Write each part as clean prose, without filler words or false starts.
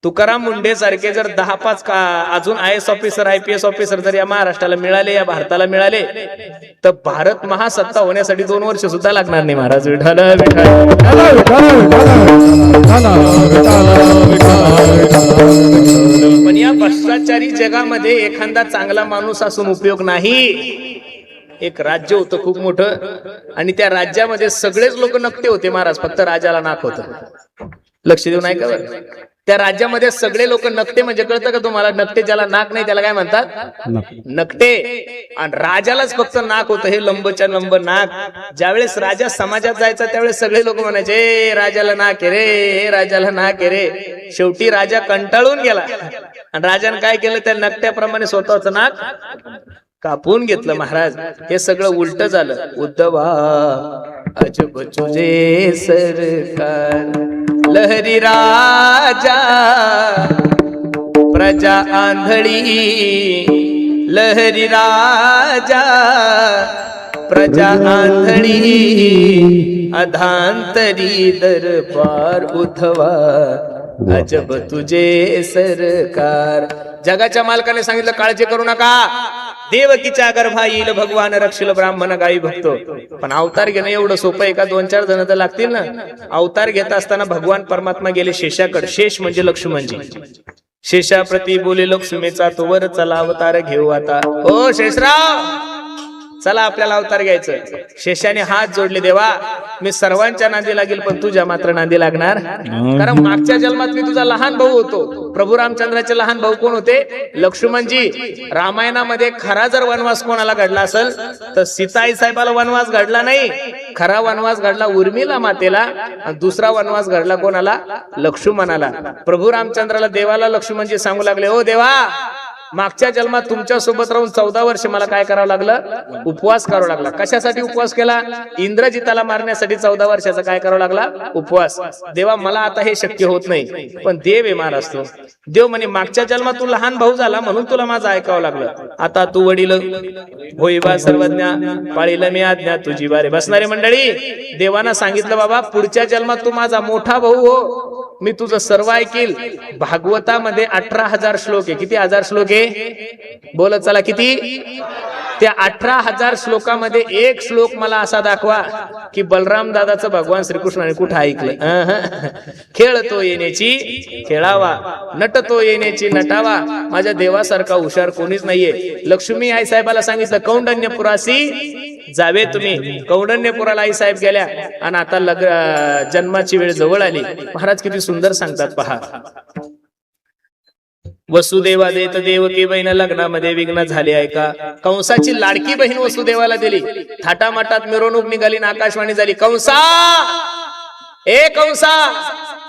तुकाराम मुंडे सारखे जर 10-5 अजून IAS ऑफिसर IPS ऑफिसर जर या महाराष्ट्राला मिळाले, या भारताला मिळाले, तर भारत महासत्ता होण्यासाठी 2 वर्ष सुद्धा लागणार नाही महाराज. विठ्ठल पण या भ्रष्टाचारी जगामध्ये एखादा चांगला माणूस असून उपयोग नाही. एक राज्य होतं खूप मोठं आणि त्या राज्यामध्ये सगळेच लोक नकटे होते महाराज, फक्त राजाला नाक होतं. लक्ष देऊन ऐका बरं. त्या राज्यामध्ये सगळे लोक नकटे, म्हणजे कळतं का तुम्हाला? नकटे ज्याला नाक नाही त्याला काय म्हणतात? नकटे. आणि राजालाच फक्त नाक होतं, हे लंबच्या लंब नाक. ज्यावेळेस राजा समाजात जायचा त्यावेळेस सगळे लोक म्हणायचे राजाला नाक आहे रे, हे राजाला नाक आहे रे. शेवटी राजा कंटाळून गेला आणि राजाने काय केलं? त्या नकट्याप्रमाणे स्वतःच नाक कापून घेतलं महाराज. हे सगळं उलट झालं. उद्धवा अजब तुझे सरकार, लहरी राजा प्रजा आंधळी, लहरी राजा प्रजा आंधळी, अधांतरी दरबार उद्धवा अजब तुझे सरकार. जगाच्या मालकाने सांगितलं काळजी करू नका, देवकीच्या गर्भा येईल भगवान, रक्षिल ब्राह्मण गायी भक्त. पण अवतार घेणं एवढं सोपं आहे का? 2-4 जण तर लागतील ना. अवतार घेत असताना भगवान परमात्मा गेले शेषाकडे. शेष म्हणजे लक्ष्मणजी. शेषाप्रती बोले लक्ष्मीचा तोवर चला अवतार घेऊ आता. ओ शेषराव, चला आपल्याला अवतार घ्यायचं. शेषाने हात जोडले, देवा मी सर्वांच्या नांदी लागेल पण तुझ्या मात्र नांदी लागणार. कारण मागच्या जन्मात मी तुझा लहान भाऊ होतो. प्रभू रामचंद्राचे लहान भाऊ कोण होते? लक्ष्मणजी. रामायणामध्ये खरा जर वनवास कोणाला घडला असेल तर सीताई साहेबाला वनवास घडला नाही. खरा वनवास घडला उर्मिला मातेला आणि दुसरा वनवास घडला कोणाला? लक्ष्मणाला. प्रभू रामचंद्राला देवाला लक्ष्मणजी सांगू लागले, ओ देवा मागच्या जन्मात तुमच्या सोबत राहून 14 वर्ष मला काय करावं लागलं? उपवास करावा लागला. कशासाठी उपवास केला? इंद्रजिताला मारण्यासाठी 14 वर्षाचा काय करावं लागला? उपवास. देवा मला आता हे शक्य होत नाही. पण देव आहे महाराज तो. देव म्हणे मागच्या जन्मात तू लहान भाऊ झाला म्हणून तुला माझं ऐकावं लागलं. आता तू वडील होई बा सर्वज्ञा, पाळील मी आज्ञा तुझी बारे. बसणारी मंडळी, देवाना सांगितलं बाबा पुढच्या जन्मात तू माझा मोठा भाऊ हो, मी तुझं सर्व ऐकील. भागवतामध्ये 18,000 श्लोक आहे. किती हजार श्लोक आहे? बोलत चला किती? त्या 18,000 श्लोकामध्ये एक श्लोक मला असा दाखवा की बलराम दादाचं भगवान श्रीकृष्णाने कुठं ऐकलं? खेळतो येण्याची खेळावा, नटतो येण्याची नटावा, माझ्या देवासारखा हुशार कोणीच नाहीये. लक्ष्मी आई साहेबाला सांगितलं कौंडण्यपुरासी जावे तुम्ही. कौंडण्यपुराला आई साहेब गेल्या आणि आता जन्माची वेळ जवळ आली. महाराज किती सुंदर सांगतात पहा. वसुदेवा देत देवकी बहीण लग्नामध्ये विघ्न झाले आहे का? कंसाची लाडकी बहीण वसुदेवाला दिली. थाटामाटात मिरवणूक निघाली ना आकाशवाणी झाली, कंसा ए कंसा,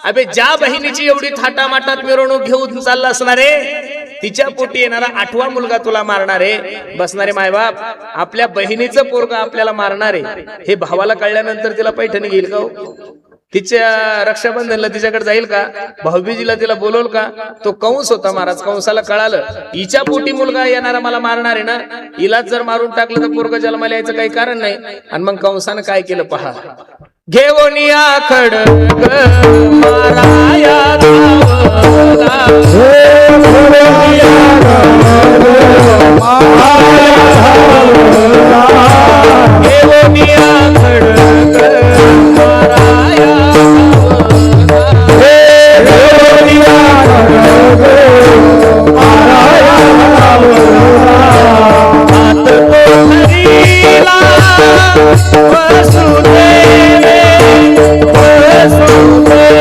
अबे ज्या बहिणीची एवढी थाटामाटात मिरवणूक घेऊन चालला असणार आहे तिच्या पोटी येणारा 8वा मुलगा तुला मारणार आहे. बसणारे मायबाप, आपल्या बहिणीचं पोरग आपल्याला मारणार आहे हे भावाला कळल्यानंतर तिला पैठणी घेईल का? तिच्या रक्षाबंधनला तिच्याकडे जाईल का? भाऊबीजीला तिला बोलवल का? तो कंस होता महाराज. कंसाला कळालं हिच्या पोटी मुलगा येणारा मला मारणार आहे ना, हिलाच जर मारून टाकलं तर पोरग जन्माला यायचं काही कारण नाही. आणि मग कंसानं काय केलं पहा. घेऊनिया खडग माराया धावला, घेऊनिया खडग माराया वसुदेवे वसुदेवे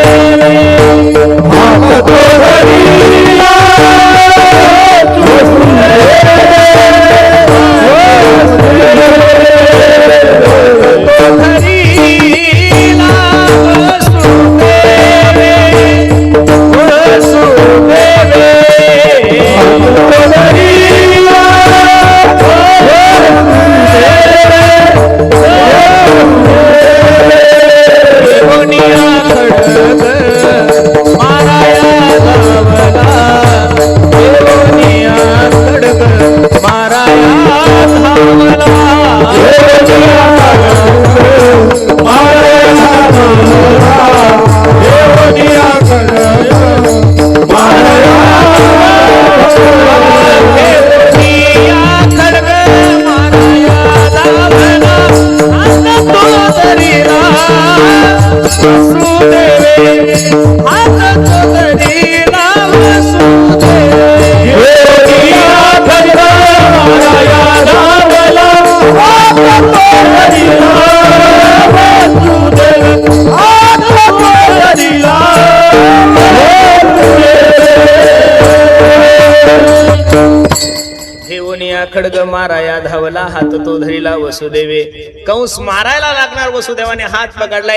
खड्ग माराया धावला हात तो धरिला वसुदेवे. कंस मारायला लागणार, वसुदेवाने हात पकडला.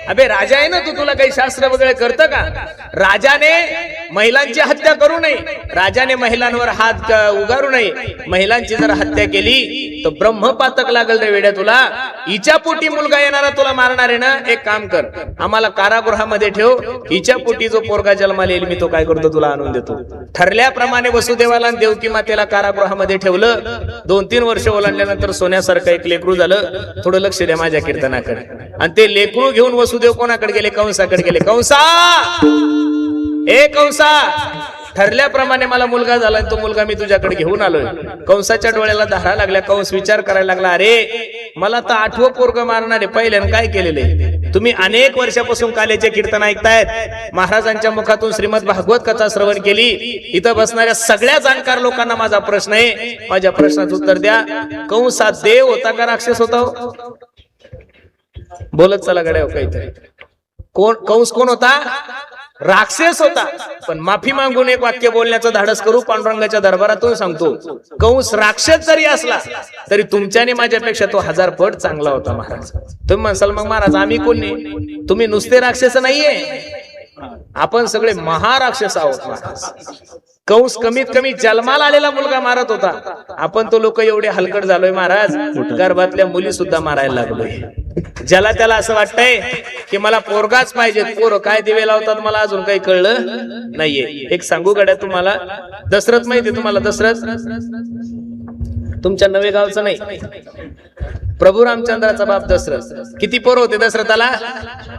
अबे राजा आहे ना तू, तुला काही शास्त्र वगैरे करतं का? राजाने महिलांची हत्या करू नये, राजाने महिलांवर हात उगारू नये. महिलांची जर हत्या केली तर ब्रह्मपातक लागल रे वेड्या तुला. हिच्या पोटी मुलगा येणारा तुला मारणार आहे ना. एक काम कर, आम्हाला कारागृहामध्ये ठेव, हिच्या पोटी जो पोरगा जन्माला येईल मी तो काय करतो तुला आणून देतो. ठरल्याप्रमाणे वसुदेवाला देवकी मातेला कारागृहामध्ये ठेवलं. 2-3 वर्ष ओलांडल्यानंतर सोन्यासारखं एक लेकरू झालं. थोडं लक्ष द्या माझ्या कीर्तनाकडे. आणि ते लेकरू घेऊन वसुदेव कोणाकडे गेले? कंसाकडे गेले. कंसा, ए कंसा, ठरल्याप्रमाणे मला मुलगा झाला, तो मुलगा मी तुझ्याकडे घेऊन आलोय. कंसाच्या डोळ्याला धारा लागल्या. कंस विचार करायला लागला, अरे मला तर 8वं पोरग मारणारे पहिल्यानं काय केलेले? तुम्ही अनेक वर्षापासून काल्याचे कीर्तन ऐकतायत, महाराजांच्या मुखातून श्रीमद भागवत कथा श्रवण केली. इथं बसणाऱ्या सगळ्या जाणकार लोकांना माझा प्रश्न आहे, माझ्या प्रश्नाचं उत्तर द्या. कंस हा देव होता का राक्षस होता? बोलत चला गड्या काहीतरी. कंस कोण होता? राक्षस होता. पण माफी मागून एक वाक्य बोलण्याचं धाडस करू, पांडुरंगाच्या दरबारातून सांगतो, कंस राक्षस जरी असला तरी तुमच्याने माझ्यापेक्षा तो 1000 पट चांगला होता महाराज. तुम्ही म्हणसाल मग महाराज आम्ही कोण नाही? तुम्ही नुसते राक्षस नाहीये, आपण सगळे महाराक्षस आहोत महाराज. कंस कमीत कमी जन्माला आलेला मुलगा मारत होता, आपण तो लोक एवढे हलकट झालोय महाराज, गर्भातल्या मुली सुद्धा मारायला लागलोय. ज्याला त्याला असं वाटतंय की मला पोरगाच पाहिजे. पोरं काय दिवे लावतात मला अजून काही कळलं नाहीये. एक सांगू गड्या तुम्हाला, दशरथ माहितीये तुम्हाला? दशरथ तुमच्या नवे गावचं नाही, प्रभू रामचंद्राचा बाप दशरथ. किती पोरं होते दशरथाला?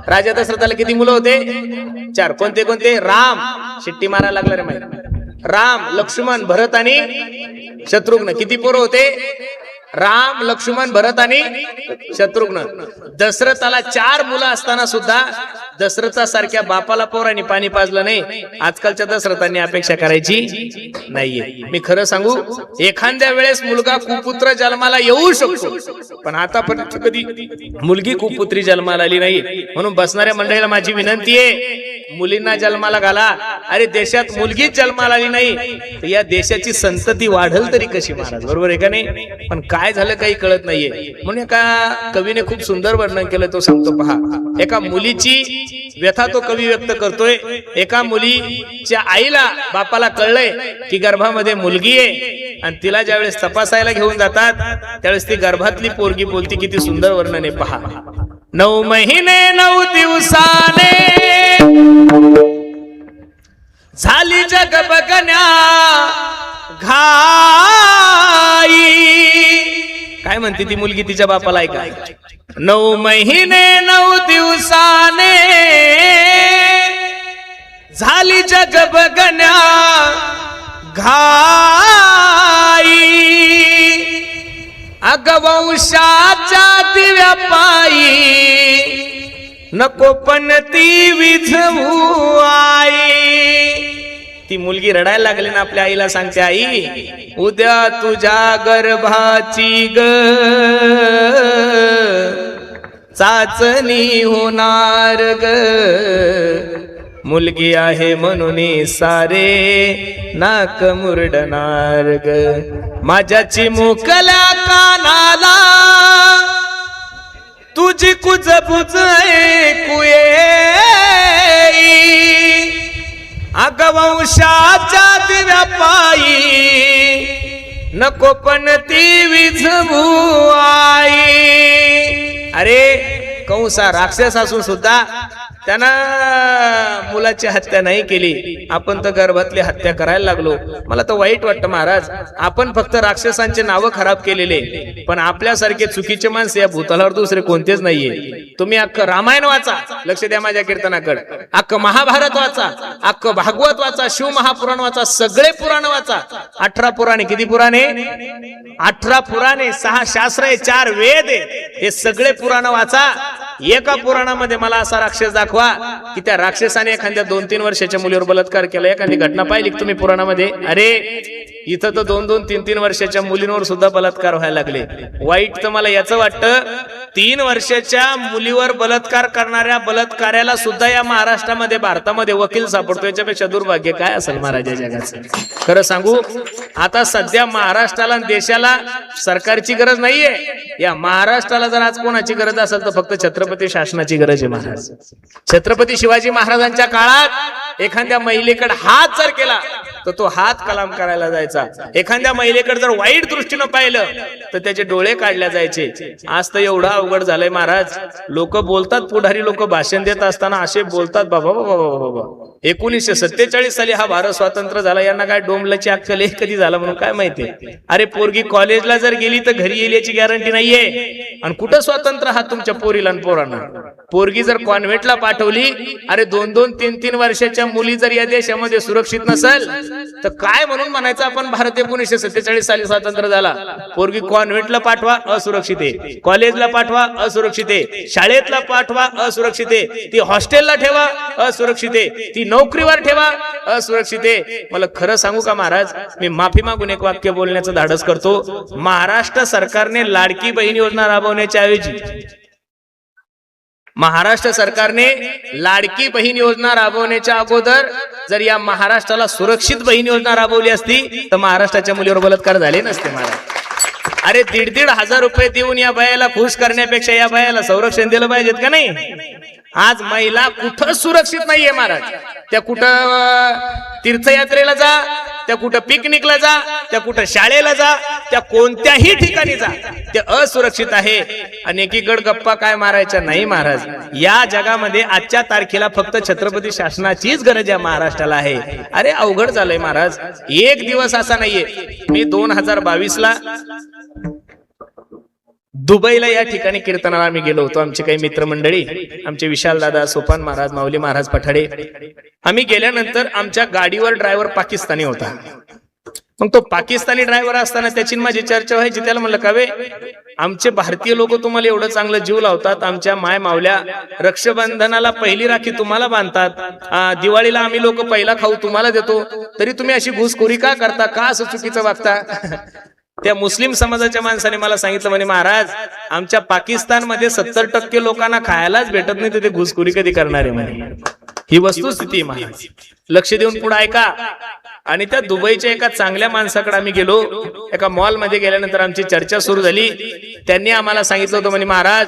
राजा दशरथाला किती मुलं होते? 4. कोणते कोणते? राम, शिट्टी मारायला लागला रे माहिती, राम, लक्ष्मण, भरत आणि शत्रुघ्न. किती पोरं होते? राम, लक्ष्मण, भरत आणि शत्रुघ्न. दशरथाला 4 मुलं असताना सुद्धा दशरथासारख्या बापाला पोरांनी पाणी पाजलं नाही. आजकालच्या दशरथांनी अपेक्षा करायची नाहीये. मी खरं सांगू, एखाद्या वेळेस मुलगा कुपुत्र जन्माला येऊ शकतो, पण आतापर्यंत कधी मुलगी कुपुत्री जन्माला आली नाही. म्हणून बसणाऱ्या मंडळीला माझी विनंती आहे, मुलींना जन्माला घाला. अरे देशात मुलगीच जन्माला आली नाही तर या देशाची संतती वाढल तरी कशी महाराज? बरोबर आहे का नाही? पण काय झालं काही कळत नाहीये. म्हणून एका कवीने खूप सुंदर वर्णन केलं, तो सांगतो पहा. एका मुलीची व्यथा तो कवी व्यक्त करतोय. एका मुलीच्या आईला, बापाला कळलंय की गर्भामध्ये मुलगी आहे, आणि तिला ज्यावेळेस तपासायला घेऊन जातात त्यावेळेस ती गर्भातली पोरगी बोलती. किती सुंदर वर्णन आहे पहा. 9 महिने 9 दिवसाने झाली जग बघण्या घाई. काय म्हणते ती मुलगी तिच्या बापाला? ऐका, 9 महिने 9 दिवसाने झाली जग बघण्या घाई. अगवंशाच्या दिव्या पायी नको पण ती विझवू आई. ती मुलगी रडायला लागली ना, आपल्या आईला सांगते, आई उद्या तुझ्या गर्भाची ग चाचणी होणार ग. मुलगी आहे म्हणून सारे नाक मुरडणार ग. माझ्या मोकल्या कानाला तुझी कुजबुज ऐकू येई. अगवंशाच्या दिव्या पायी नको पण ती विझवू आई. अरे कंसा राक्षस असून सुद्धा त्यानं मुलाची हत्या नाही केली, आपण तर गर्भातली हत्या करायला लागलो. मला तर वाईट वाटतं महाराज, आपण फक्त राक्षसांचे नावं खराब केलेले, पण आपल्यासारखे चुकीचे माणसं या भूतलावर दुसरे कोणतेच नाहीये. तुम्ही अख्खं रामायण वाचा, लक्ष द्या माझ्या कीर्तनाकडे, अख्खं महाभारत वाचा, अख्खं भागवत वाचा, शिव महापुराण वाचा, सगळे पुराण वाचा. 18 पुराणे. किती पुराणे? 18 पुराणे, 6 शास्त्र आहे, 4 वेद आहे. हे सगळे पुराण वाचा. एका पुराणामध्ये मला असा राक्षस दाखवा की त्या राक्षसाने एखाद्या 2-3 वर्षाच्या मुलीवर बलात्कार केला. एखादी घटना पाहिली तुम्ही पुराणामध्ये? अरे इथं तर 2-2, 3-3 वर्षाच्या मुलींवर सुद्धा बलात्कार व्हायला लागले. वाईट तर मला याचं वाटतं, 3 वर्षाच्या मुलीवर बलात्कार करणाऱ्या बलात्कार्याला सुद्धा या महाराष्ट्रामध्ये, भारतामध्ये वकील सापडतो. याच्यापेक्षा दुर्भाग्य काय असेल महाराजा जगाचं? खरं सांगू, आता सध्या महाराष्ट्राला आणि देशाला सरकारची गरज नाहीये. या महाराष्ट्राला जर आज कोणाची गरज असेल तर फक्त छत्रपती शासनाची गरज आहे महाराज. छत्रपती शिवाजी महाराजांच्या काळात एखाद्या महिलेकडे हात जर केला तर तो हात कलाम करायला जायचा. एखाद्या महिलेकडे जर वाईट दृष्टीनं पाहिलं तर त्याचे डोळे काढल्या जायचे. आज तर एवढा अवघड झालंय महाराज. लोक बोलतात, पुढारी लोक भाषण देत असताना असे बोलतात, बाबा बाबा बाबा 1947 साली हा भारत स्वातंत्र्य झाला, यांना काय डोंबलाची अक्कल आहे कधी झाला म्हणून काय माहिती. अरे पोरगी कॉलेजला जर गेली तर घरी येईल याची गॅरंटी नाहीये. आणि कुठं स्वातंत्र्य हा तुमच्या पोरीला आणि पोरांना. पोरगी जर कॉन्व्हेंटला पाठवली, अरे 2-2, 3-3 वर्षाच्या मुली जर या देशामध्ये सुरक्षित नसेल तर काय म्हणून म्हणायचं आपण भारत 1947 साली स्वातंत्र्य झाला. पोरगी कॉन्व्हेंटला पाठवा असुरक्षित आहे, कॉलेजला पाठवा असुरक्षित आहे, शाळेतला पाठवा असुरक्षित आहे, ती हॉस्टेलला ठेवा असुरक्षित आहे, ती नोकरीवर ठेवा असुरक्षित आहे. मला खरं सांगू का महाराज, मी माफी मागून एक वाक्य बोलण्याचं धाडस करतो. महाराष्ट्र सरकारने लाडकी बहीण योजना राबवण्याच्या ऐवजी महाराष्ट्र सरकारने लाडकी बहीण योजना राबवण्याच्या अगोदर जर या महाराष्ट्राला सुरक्षित बहीण योजना राबवली असती तर महाराष्ट्राच्या मुलीवर बलात्कार झाले नसते महाराज. अरे 1,500 रुपये देऊन या बायाला खुश करण्यापेक्षा या बायाला संरक्षण दिलं पाहिजेत का नाही. आज महिला कुठं सुरक्षित नाहीये महाराज. त्या कुठं तीर्थयात्रेला जा, त्या कुठं पिकनिकला जा, त्या कुठं शाळेला जा, त्या कोणत्याही ठिकाणी जा, ते असुरक्षित आहे. आणि एकीकडे गप्पा काय मारायच्या नाही महाराज. या जगामध्ये आजच्या तारखेला फक्त छत्रपती शासनाचीच गरज या महाराष्ट्राला आहे. अरे अवघड झालंय महाराज. एक दिवस असा नाहीये. मी 2022ला दुबईला या ठिकाणी कीर्तनाला आम्ही गेलो होतो. आमचे काही मित्रमंडळी, आमचे विशाल दादा, सोपान महाराज, माऊली महाराज पठाडे. आम्ही गेल्यानंतर आमच्या गाडीवर ड्रायव्हर पाकिस्तानी होता. मग तो पाकिस्तानी ड्रायव्हर असताना त्याची माझी चर्चा व्हायची. त्याला म्हणलं कावे, आमचे भारतीय लोक तुम्हाला एवढं चांगलं जीव लावतात, आमच्या माय मावल्या रक्षाबंधनाला पहिली राखी तुम्हाला बांधतात, दिवाळीला आम्ही लोक पहिला खाऊ तुम्हाला देतो, तरी तुम्ही अशी घुसखोरी का करता, का असं चुकीचं वागता. त्या मुस्लिम समाजाच्या माणसाने मला सांगितलं, म्हणे महाराज आमच्या पाकिस्तानमध्ये 70% लोकांना खायलाच भेटत नाही, तर ते घुसखोरी कधी करणार आहे म्हणे. ही वस्तुस्थिती महाराज. लक्ष देऊन पुढे ऐका. आणि त्या दुबईच्या एका चांगल्या माणसाकडे आम्ही गेलो. एका मॉल मध्ये गेल्यानंतर आमची चर्चा सुरू झाली. त्यांनी आम्हाला सांगितलं होतं, म्हणे महाराज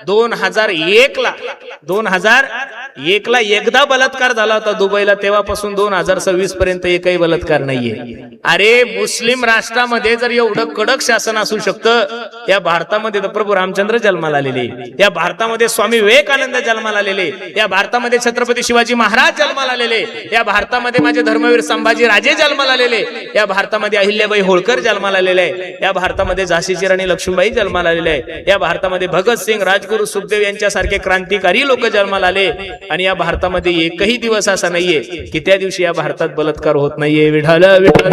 2001ला एकदा बलात्कार झाला होता दुबईला, तेव्हापासून 2026 पर्यंत एकही बलात्कार नाहीये. अरे मुस्लिम राष्ट्रामध्ये जर एवढं कडक शासन असू शकतं, या भारतामध्ये तर प्रभू रामचंद्र जन्माला आलेले, या भारतामध्ये स्वामी विवेकानंद जन्माला आलेले, या भारतामध्ये छत्रपती शिवाजी महाराज जन्माला आलेले, या भारतामध्ये माझे धर्मवीर संभाजी राजे जन्माला आलेले, या भारतामध्ये अहिल्याबाई होळकर जन्माला आलेले आहे, या भारतामध्ये झाशीची राणी लक्ष्मीबाई जन्माला आलेले आहे, या भारतामध्ये भगतसिंग, राजगुरू, सुखदेव यांच्यासारखे क्रांतिकारी लोक जन्माला आले. आणि या भारतामध्ये एकही दिवस असा नाहीये की त्या दिवशी या भारतात बलात्कार होत नाहीये. विठाल विठाल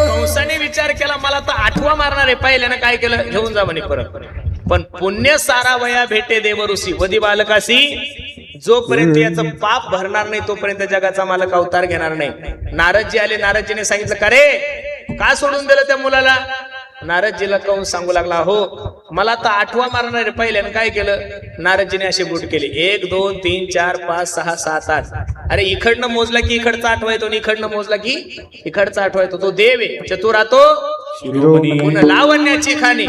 कंसाने विचार केला, मला तर आठवा मारणार आहे. पहिल्यानं काय केलं, घेऊन जा म्हणे परत. पण पुण्य सारा वया भेटे देवऋषी वदी बालकासी, जोपर्यंत याचं पाप भरणार नाही तोपर्यंत जगाचा मालक अवतार घेणार नाही. नारदजी आले. नारदजीने सांगितलं, का रे का सोडून दिलं त्या मुलाला. नारदजीला कंस सांगू लागला, हो मला तर आठवा मारणार आहे. पहिल्यानं काय केलं, नारदजीने असे बोट केले, 1 2 3 4 5 6 7 8. अरे इकडनं मोजला की इकडचा आठवा येतो, इकडनं मोजला की इकडचा आठवा येतो. तो देव आहे, चतुरातो लावण्याची खाणी,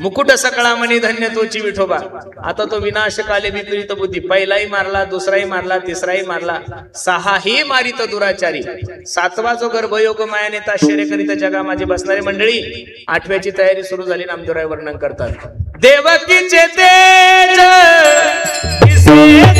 मुकुट सकळा मणी धन्य तोची विठोबा. आता तो विनाशकाले विपरीत बुद्धी, पहिलाही मारला, दुसराही मारला, तिसराही मारला, 6ही मारित दुराचारी, 7वा जो गर्भयोग मायाने आश्चर्य करीत जगा माझी बसणारी मंडळी. 8व्याची तयारी सुरू झाली. नामदेवराय वर्णन करतात, देवकीचे तेज सूर्य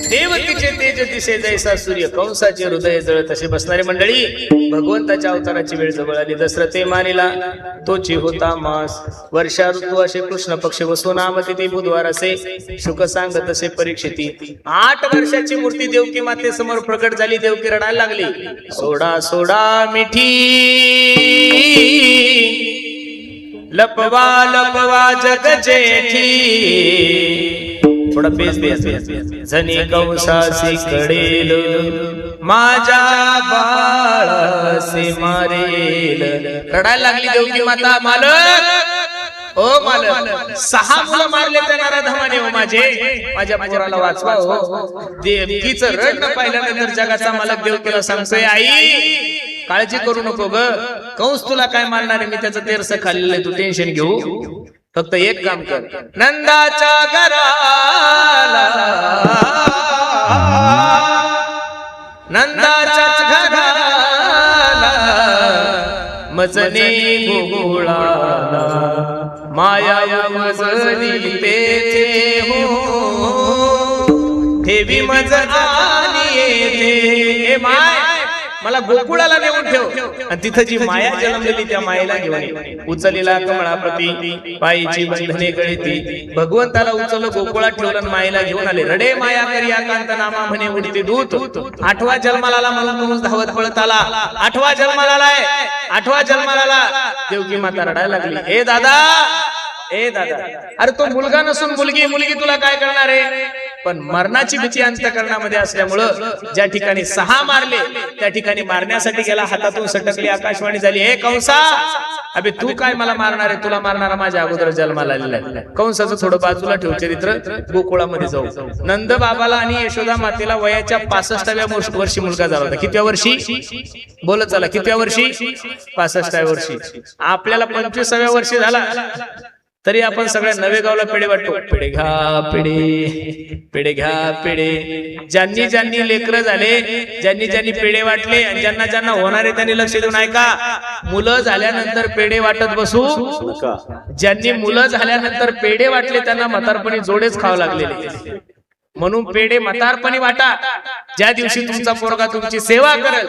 देवकीचे तेज दिसे जैसा सूर्य, कंसाचे हृदय जळ तसे बसणारे मंडळी. भगवंताच्या अवताराची वेळ जवळ आली. दशरथे मानिला तोची होता मास. वर्षा ऋतू असे कृष्ण पक्ष वसो नाम तिथे बुधवार असे शुक सांगत असे परीक्षिती. 8 वर्षाची मूर्ती देवकी माते समोर प्रकट झाली. देवकी रडायला लागली. सोडा सोडा मिठी लपवा लपवा जग जेठी. थोडा बेस बेस झनी कंसासी कडेल माझ्या बाळासे मारेल. रडायला लागली देवकी माता. मालक ओ मालक, 6 मुलं मारले त्या नराधमाने हो माझ्या पोराला वाचवा हो. देवकीचं रडणं पाहिल्यानंतर जगाचा मालक देवकीला सांगतोय, आई काळजी करू नको ग, कंस तुला काय मारणार आहे, मी त्याचं तेरस खाल्लेलं आहे, तू टेन्शन घेऊ. फक्त एक काम कर, नंदाच्या घराला मजने गोकुळाला माया मजनी तेथे हो ठेवी मज आली येथे. माय मला गोकुळाला नेऊन ठेव आणि तिथं जी माया जन्मलेली त्या मायेला घेऊन. उचलेला कमळाप्रती पायीची बंधने गळती. भगवंताला उचललं, गोकुळात ठेवलं, मायेला घेऊन आले. रडे माया करी आकांत नामा म्हणे उडते दूत. 8वा जन्माला म्हणून धावत पळत आला. 8वा जन्माला आलाय. 8वा जन्माला आला. देवकी माता रडायला लागली. ए दादा, ए दादा, अरे तो मुलगा नसून मुलगी, मुलगी तुला काय करणार आहे. पण मरणाची भीती अंतःकरणामध्ये असल्यामुळं ज्या ठिकाणी 6 मारले त्या ठिकाणी मारण्यासाठी गेला, हातातून सटकली. आकाशवाणी झाली, हे कंसा, अबे तू काय मला मारणार आहे, तुला मारणारा माझ्या अगोदर जन्माला आलेला आहे. कंसाचं थोडं बाजूला ठेव चरित्र. गोकुळामध्ये जाऊ. नंद बाबाला आणि यशोदा मातेला वयाच्या 65व्या वर्षी मुलगा झाला होता. कितव्या वर्षी बोलत चला, कितव्या वर्षी? 65व्या वर्षी. आपल्याला 25व्या वर्षी झाला तरी आपण सगळ्या नवे गावला पेढे वाटतो. पेढे घ्या पेढे, पेढे घ्या पेढे. ज्यांनी ज्यांनी लेकरं झाले, ज्यांनी ज्यांनी पेढे वाटले आणि ज्यांना ज्यांना होणारे त्यांनी लक्ष देऊन ऐका. मुलं झाल्यानंतर पेढे वाटत बसू. ज्यांनी मुलं झाल्यानंतर पेढे वाटले त्यांना म्हातारपणी जोडेच खावं लागलेले. म्हणून पेढे म्हातारपणी वाटा. ज्या दिवशी तुमचा पोरगा तुमची सेवा करेल,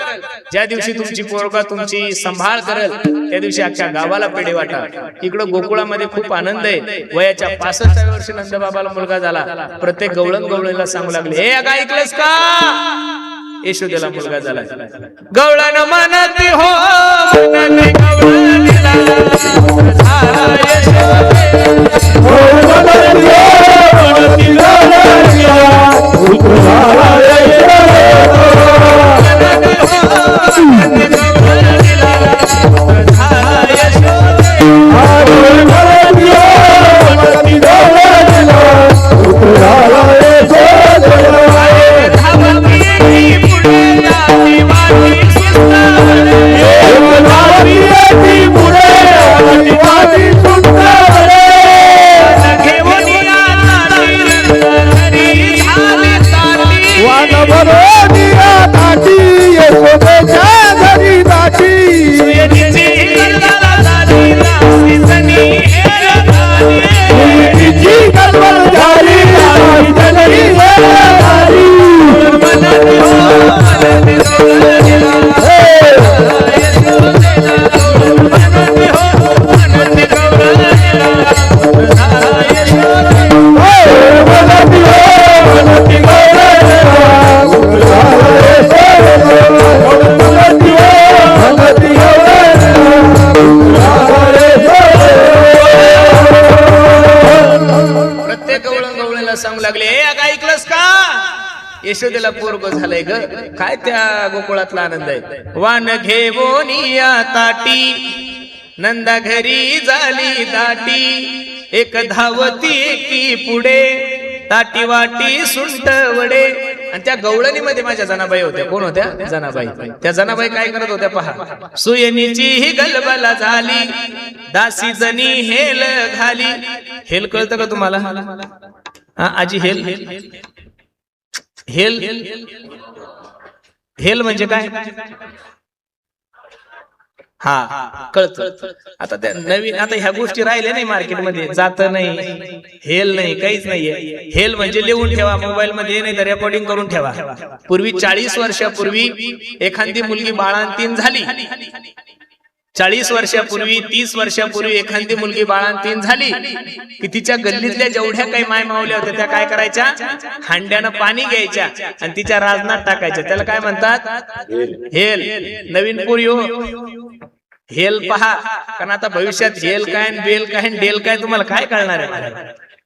ज्या दिवशी तुमची पोरगा तुमची सांभाळ करेल, त्या दिवशी अख्ख्या गावाला पेढे वाटा. इकडं गोकुळामध्ये खूप आनंद आहे. वयाच्या 65व्या वर्षी नंदबाबाला मुलगा झाला. प्रत्येक गवळणीला सांगू लागले, हे अगा ऐकलंस का, यशोदेला मुलगा झाला. गवळण म्हणती हो म्हणती गवळणीला झाला सांगू लागले, ऐकलंस का, यशोदेला पोरग झालंय ग. काय त्या गोकुळातला आनंद आहे. वान घेवोनिया ताटी नंदा घरी झाली दाटी. एक धावती एकी पुढे ताटी वाटी सुंट वडे. आणि त्या गवळणीमध्ये माझ्या जनाबाई होत्या. कोण होत्या? जनाबाई. त्या जनाबाई काय करत होत्या पहा. सुयनीची ही गलबला झाली, दासी जनी हेल घाली. हेल कळतं का तुम्हाला? हा आजी, हेल हेल हेल म्हणजे काय? हा कळत. आता त्या नवीन आता ह्या गोष्टी राहिल्या नाही मार्केटमध्ये, जात नाही, हेल नाही, काहीच नाहीये. हेल म्हणजे लिहून ठेवा मोबाईल मध्ये, नाही तर रेकॉर्डिंग करून ठेवा. पूर्वी 40 वर्षापूर्वी एखादी मुलगी बाळंतीण झाली, 40 वर्षापूर्वी 30 वर्षापूर्वी एखादी मुलगी बाळंतीण झाली की तिच्या गल्लीतल्या जेवढ्या काही माय मावल्या होत्या त्या काय करायच्या, हांड्यानं पाणी घ्यायच्या आणि तिच्या राजनात टाकायच्या. त्याला काय म्हणतात? हेल. नवीन पोरी हो, हेल पहा, कारण आता भविष्यात हेल काय, बेल काय, डेल काय तुम्हाला काय कळणार आहे?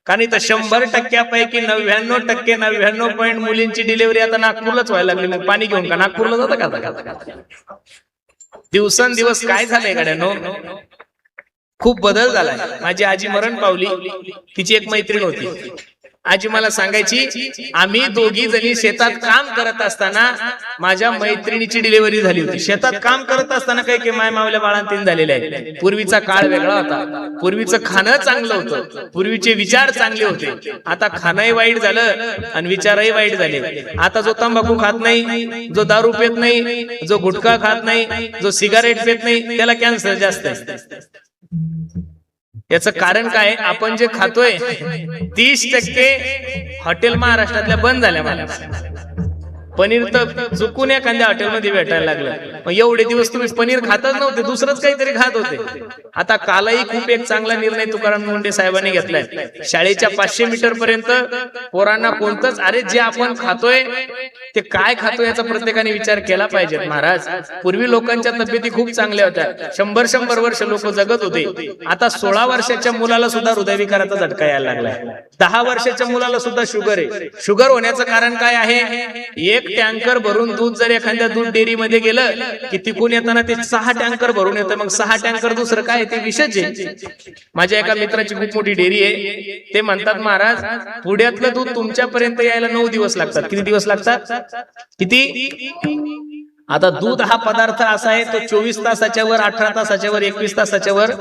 कारण इथं 100% 99% 99 मुलींची डिलिव्हरी आता नागपूरलाच व्हायला लागली. मग पाणी घेऊन का नागपूरला जातं का? दिवसेंदिवस काय झालंय गड्यानो, खूप बदल झालाय. माझी आजी मरण पावली, तिची एक मैत्रीण होती. आजी मला सांगायची, आम्ही दोघी जणी शेतात काम करत असताना माझ्या मैत्रिणीची डिलिव्हरी झाली होती. शेतात काम करत असताना काही माय मावल्या बाळंतीण झालेल्या आहेत. पूर्वीचा काळ वेगळा होता, पूर्वीचं खाणं चांगलं होतं, पूर्वीचे विचार चांगले होते. आता खाणंही वाईट झालं आणि विचारही वाईट झाले. आता जो तंबाखू खात नाही, जो दारू पेत नाही, जो गुटखा खात नाही, जो सिगारेट पेत नाही, त्याला कॅन्सर जास्त आहे. याचं कारण काय? आपण जे खातोय 30% हॉटेल महाराष्ट्रातल्या बंद झाल्या. मला पनीर तर चुकून एखाद्या हॉटेलमध्ये भेटायला लागलं. मग एवढे दिवस तुम्ही पनीर खातच नव्हते, दुसरंच काहीतरी खात होते. आता कालही खूप एक चांगला निर्णय तुकाराम मुंडे साहेबांनी घेतलाय. शाळेच्या 500 मीटर पर्यंत पोरांना कोणतंच, अरे जे आपण खातोय ते काय खातोय याचा प्रत्येकाने विचार केला पाहिजे. महाराज, पूर्वी लोकांच्या तब्येती खूप चांगल्या होत्या, 100 वर्ष लोक जगत होते. आता 16 वर्षाच्या मुलाला सुद्धा हृदयविकाराचा झटका यायला लागलाय. 10 वर्षाच्या मुलाला सुद्धा शुगर आहे. शुगर होण्याचं कारण काय आहे? एक टँकर भरून दूध जर एखाद्या दूध डेअरी मध्ये गेलं की तिकून येताना ते 6 टँकर भरून येतं. मग 6 टँकर दुसरं काय, ते विषच आहे. माझ्या एका मित्राची खूप मोठी डेअरी आहे. ते म्हणतात, महाराज पुण्यातलं दूध तुमच्यापर्यंत यायला 9 दिवस लागतात. किती दिवस लागतात? किती? आता दूध हा पदार्थ असा आहे, तो 24 तासाच्या वर, 18 तासाच्या वर, 21 तासाच्या वर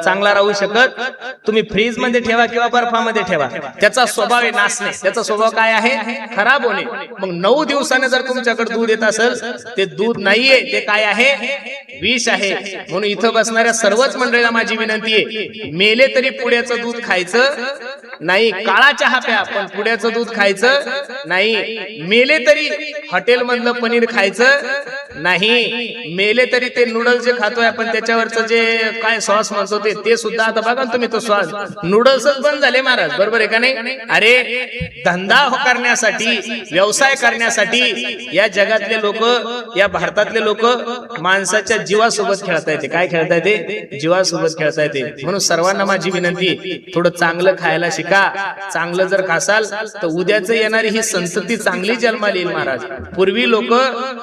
चांगला राहू शकत. तुम्ही फ्रीज मध्ये ठेवा किंवा बर्फामध्ये ठेवा, त्याचा स्वभाव आहे नासणे. त्याचा स्वभाव काय आहे? खराब होणे. मग 9 दिवसाने जर तुमच्याकडे दूध येत असेल, ते दूध नाहीये, ते काय आहे? विष आहे. म्हणून इथं बसणाऱ्या सर्वच मंडळीला माझी विनंती आहे, मेले तरी पुण्याचं दूध खायचं नाही. काळा चहा प्या, पण पुण्याचं दूध खायचं नाही. मेले तरी हॉटेल मधलं पनीर खायचं नाही. मेले तरी ते नूडल्स जे खातोय आपण, त्याच्यावरचं जे काय सॉस म्हणतो ते सुद्धा आता बघा तुम्ही, तो सॉस नूडल्सच बंद झाले महाराज. बरोबर आहे का नाही? अरे धंदा करण्यासाठी, व्यवसाय करण्यासाठी या जगातले लोक, या भारतातले लोक माणसाच्या जीवासोबत खेळता येते. काय खेळता येते? जीवासोबत खेळता येते. म्हणून सर्वांना माझी विनंती, थोडं चांगलं खायला शिका. चांगलं जर खासाल तर उद्याच येणारी ही संतती चांगली जन्माला येईल. महाराज, पूर्वी लोक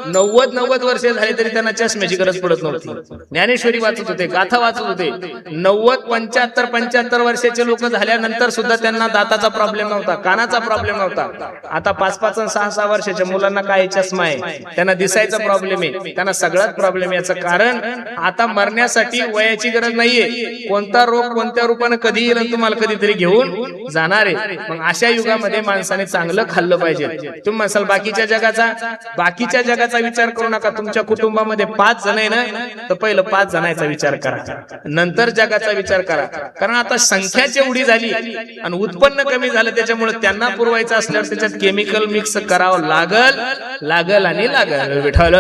90 वर्ष झाले तरी त्यांना चष्म्याची गरज पडत नव्हती. ज्ञानेश्वरी वाचत होते, गाथा वाचत होते. 90, 75 वर्षाचे लोक झाल्यानंतर सुद्धा त्यांना दाताचा प्रॉब्लेम नव्हता, कानाचा प्रॉब्लेम नव्हता. आता 5 आणि 6 वर्षाच्या मुलांना काय चष्मा आहे, त्यांना दिसायचा प्रॉब्लेम आहे, त्यांना सगळ्यात प्रॉब्लेम. याचं कारण आता मरण्यासाठी वयाची गरज नाहीये. कोणता रोग कोणत्या रूपाने कधी येईल आणि तुम्हाला कधीतरी घेऊन जाणार आहे. मग अशा युगामध्ये माणसाने चांगलं खाल्लं पाहिजे. तुम्ही म्हणाल बाकीच्या जगाचा विचार करू नका. तुमच्या कुटुंबामध्ये 5 जण आहे ना, तर पहिलं 5 जणांचा विचार करा, नंतर जगाचा विचार करा. कारण आता संख्याच एवढी झाली आणि उत्पन्न कमी झालं, त्याच्यामुळे त्यांना पुरवायचं असल्यावर त्याच्यात केमिकल मिक्स करावं लागल आणि लागल. विठ्ठल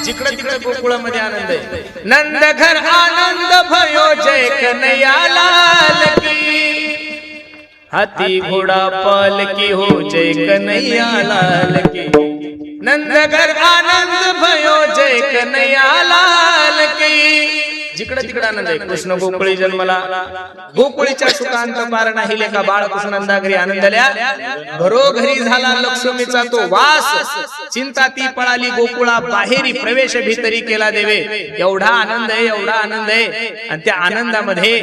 जिकडे तिकडे गोकुळामध्ये आनंद आहे. नंद घर आनंद भयो जय कन्हैया लाल की, हाथी घोडा पालकी हो जय कन्हैया लाल की. नंद घर आनंद भयो जय कन्हैया लाल की. जिकडे तिकडे आनंद आहे. कृष्ण गोकुळी जन्मला, गोकुळीच्या सुखांत पार नाही लेखा बाळकृष्णंदा घरी आनंदल्या. घरोघरी झाला लक्ष्मीचा तो वास, चिंता ती पळाली गोकुळा बाहेरी, प्रवेश भीतरी केला देवे. एवढा आनंद आहे, एवढा आनंद आहे. आणि त्या आनंदामध्ये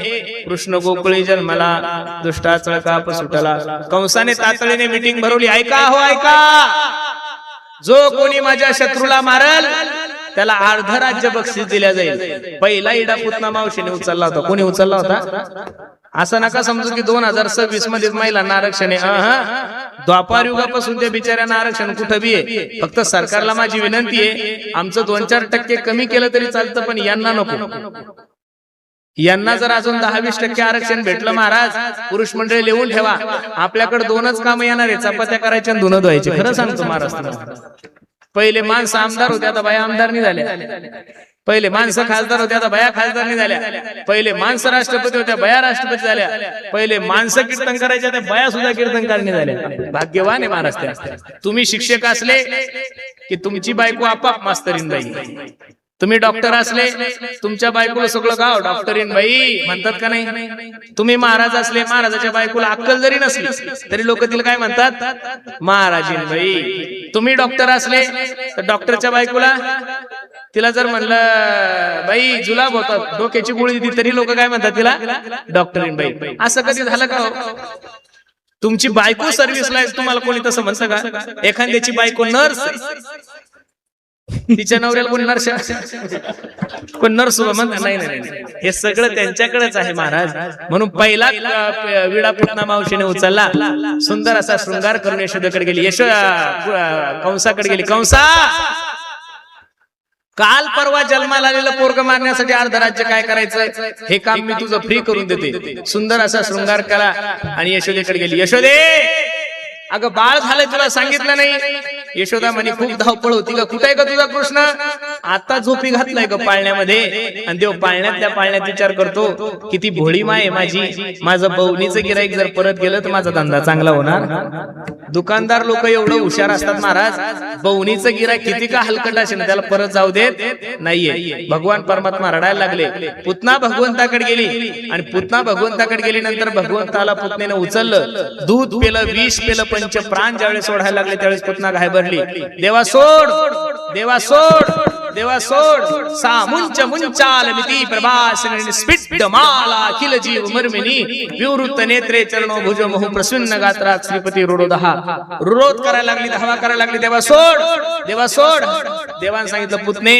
कृष्ण गोकुळी जन्मला, दुष्टाचळ काप सुटला. कंसाने तातडीने मीटिंग भरवली. ऐका हो ऐका, जो कोणी माझ्या शत्रूला मारल त्याला अर्ध राज्य बक्षीस दिल्या जाईल. पहिला इडा पुतना मावशीने उचलला होता. कोणी उचलला होता? असं नका समजू की 2026 मध्ये महिलांना आरक्षण आहे. द्वापार युगापासून त्या बिचाऱ्यांना आरक्षण कुठं बी आहे. फक्त सरकारला माझी विनंती आहे, आमचं 2-4% कमी केलं तरी चालतं, पण यांना नको. यांना जर अजून 10-20% आरक्षण भेटलं महाराज, पुरुष मंडळी लिहून ठेवा, आपल्याकडे 2च काम येणार आहे, चपात्या करायच्या आणि धुणं धुवायचे. खरं सांगतो महाराज. पहिले माणसं आमदार होते, आता बाया आमदार नाही झाल्या. पहिले माणसं खासदार होते, आता बाया खासदार नाही झाल्या. पहिले माणसं राष्ट्रपती होत्या, बाया राष्ट्रपती झाल्या. पहिले माणसं कीर्तन करायच्या, त्या बाया सुद्धा कीर्तनकारणी झाल्या. भाग्यवान आहे महाराज. तुम्ही शिक्षक असले की तुमची बायको आपाप मास्तरीन बाई. तुम्ही डॉक्टर असले, तुमच्या बायकोला सगळं गाव डॉक्टरीन बाई म्हणतात का नाही? तुम्ही महाराज असले, महाराजाच्या बायकोला अक्कल जरी नसली तरी लोक तिला काय म्हणतात? महाराजीन बाई. तुम्ही डॉक्टर असले तर डॉक्टरच्या बायकोला, तिला जर म्हणलं बाई जुलाब होतात, डोक्याची गोळी दिली तरी लोक काय म्हणतात? तिला डॉक्टरीन बाई. असं कधी झालं का? तुमची बायको सर्व्हिसला आहे, तुम्हाला कोणी तसं म्हणतं का? एखाद्याची बायको नर्स, तिच्या नवऱ्याला कोणी नर्स, कोण नर्स म्हणत नाही. हे सगळं त्यांच्याकडेच आहे महाराज. म्हणून पहिला विडा पुतना मावशीने उचलला. सुंदर असा शृंगार करून यशोदेकडे गेली. कंसाकडे गेली. कंसा, काल परवा जन्माला आलेलं पोरग मारण्यासाठी अर्ध राज्य काय करायचं हे काम मी तुझं फ्री करून देते. सुंदर असा शृंगार करा आणि यशोदेकडे गेली. यशोदे, अगं बाळ झालंय, तुला सांगितलं नाही? यशोदा म्हणे खूप धावपळ होती का? कुठे आहे का तुझा कृष्ण? आता झोपी घातलाय ग पाळण्यामध्ये. आणि देव पाळण्यात पाळण्यात विचार करतो, किती भोळी माय आहे माझी. माझं बवणीचं गिराईक जर परत गेलं तर माझा धंदा चांगला होणार. दुकानदार लोक एवढं हुशार असतात महाराज, बवणीचं गिराईक किती का हलकट असेल त्याला परत जाऊ देत नाहीये. भगवान परमात्मा रडायला लागले. पुतना भगवंताकडे गेली आणि पुतना भगवंताकडे गेली. नंतर भगवंताला पुतनेनं उचललं, दूध पेलं, विष पेलं, पंच प्राण ज्यावेळेस सोडायला लागले त्यावेळेस पुतना घाबरली. देवा सोड, देवा सोड, देवा सोड. सामुंच मुंचाल मिती प्रभासनी स्फिट माला अखिल जीव मर्मिनी विवृत्त नेत्रे चरणो भुज महु प्रसन्न गात्रात श्रीपती रुरोदहा. रुरोध करायला लागली, धावा करायला लागली. देवा सोड, देवा सोड. देवाने सांगितलं, पुतने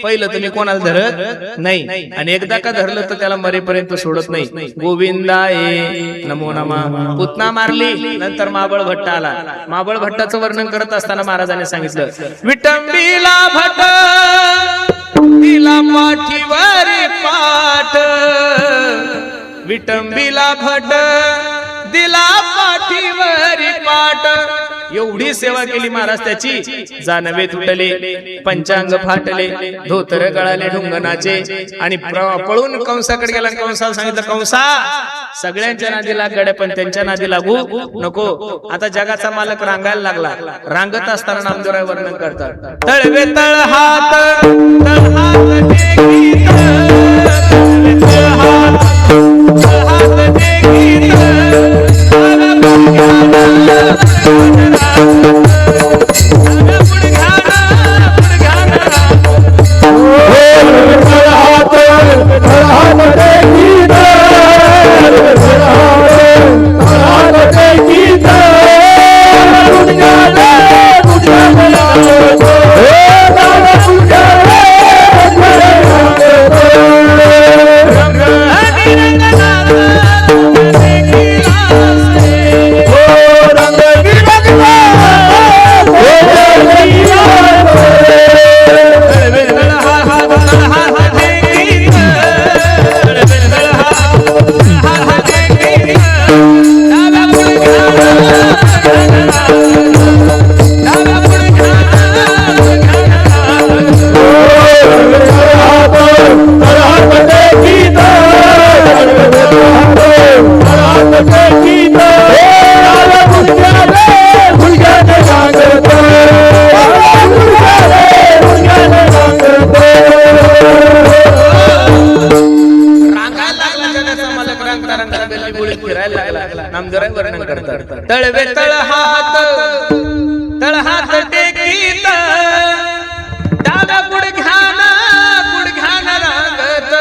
पहिलं तुम्ही कोणाला धरत नाही, आणि एकदा का धरलं तर त्याला मरेपर्यंत सोडत नाही. गोविंदाये नमो नमः. पुतना मारली. नंतर माबळ भट्ट आला. माबळ भट्टाचं वर्णन करत असताना महाराजांनी सांगितलं, विटंबीला भट तिला पाठीवर पाठ, विटंबीला भट दिला पाठीवर पाठ. एवढी सेवा केली महाराज त्याची. जानवे तुटले, पंचांग फाटले, धोतर गळाले ढुंगणाचे, आणि पळून कंसाकडे गेला. कंसाला सांगितलं, कंसा सगळ्यांच्या नादी लाग गड्या, पण त्यांच्या नादी लागू नको. आता जगाचा मालक रांगायला लागला. रांगत असताना नामदेवराय वर्णन करतात, तळवे तळ हात, तळ हात टेकीत, तळ हात, तळ हात टेकीत, नामदेवराय वर्णन करतात, तळवे तळ हात, तळ हात टेकीत, डाव्या गुडघ्यान रांगत.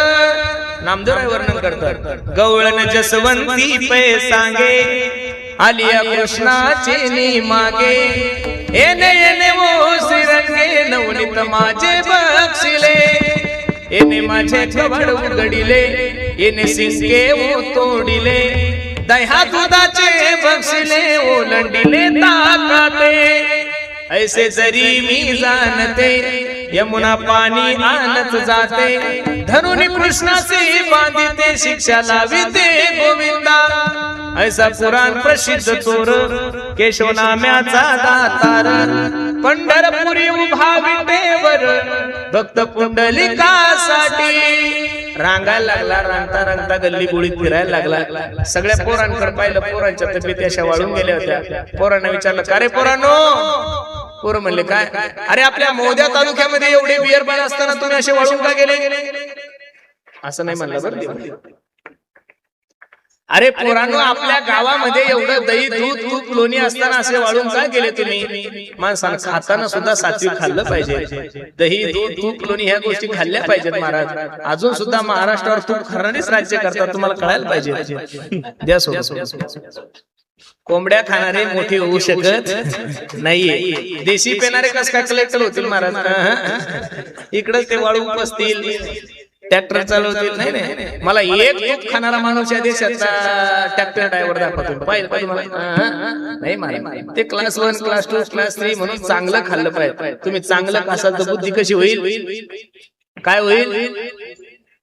नामदेवराय वर्णन करतात, गवळण जसवंती पै सांगे, आलिया कृष्णाचे नी मागे, येणे येणे वो श्रीरंगे नवनीत माझे बघ बक्षिले एने माझे कवड उघडिले एने सिंके ओ तोडिले दह्या दुधाचे बक्षिले ओलंडिले ताकाते ऐसे जरी मी जाणते यमुना पाणी आणत जाते धनुनी कृष्णाचे बांधिते शिक्षा लाविते गोविंदा ऐसा पुराण प्रसिद्ध चोर केशव नाम्याचा दातार पंढरपुरी उभा विटेवर भक्त पुंडलिकासाठी रांगायला लागला रांगता रांगता गल्ली गुळीत फिरायला लागला सगळ्या पोरांकडे पाहिलं पोरांच्या तब्येती अशा वाळून गेल्या होत्या पोरांना विचारलं का रे पोरांनो पोरं म्हणले काय अरे आपल्या मोद्या तालुक्यामध्ये एवढे बियर बार असताना तुम्ही असे वाळून का गेले असं नाही म्हणलं बरं अरे पोरांनो आपल्या गावामध्ये एवढं दही दूध तूप लोणी असताना असे वाळून का गेले तुम्ही माणसानं खाताना सुद्धा सात्विक खाल्लं पाहिजे दही दूध तूप लोणी ह्या गोष्टी खाल्ल्या पाहिजेत महाराज अजून सुद्धा महाराष्ट्रावर तूप खाणारेच राज्य करतात तुम्हाला कळायला पाहिजे द्या कोंबड्या खाणारे मोठे होऊ शकत नाहीये देशी पेणारे कस काय कलेक्टर होतील महाराज इकडे ते वाळू बसतील ट्रॅक्टर चालवतील नाही मला एक तूप खाणारा माणूस या देशाचा ट्रॅक्टर ड्रायव्हर दाखवतो पाहिजे नाही मला ते क्लास 1 क्लास 2 क्लास 3 म्हणून चांगलं खाल्लं पाहिजे तुम्ही चांगलं खासाल तर बुद्धी कशी होईल काय होईल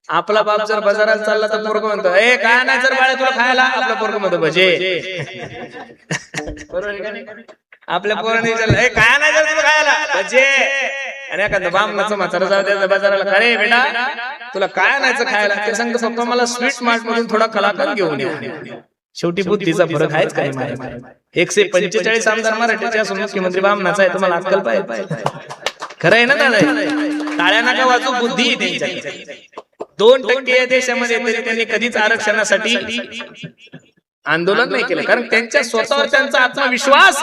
आपला बाप जर बाजारात चालला तर पोरग म्हणतो ए काय नाही जर बाळा तुला खायला आपला पोरग म्हणतो भजे आपल्या पोराने ए काय नाही जर तुला खायला भजे आणि एखादं बामणाचं म्हातारा जाऊ द्या बाजाराला अरे बेटा तुला काय आणायचं खायला ते सांगतो पप्पा मला स्वीट मार्ट मधून थोडा कलाकंद घेऊन ये शेवटी बुद्धीचा फरक आहेच काय 145 आमदार मराठीचे असून मुख्यमंत्री बामणाचा आहे तुम्हाला अक्कल पाहिजे खरं आहे ना दादा टाळ्या नका वाजू बुद्धी त्यांच्या 2% या देशामध्ये तरी त्यांनी कधीच आरक्षणासाठी आंदोलन नाही केलं कारण त्यांच्या स्वतःवर त्यांचा आत्मविश्वास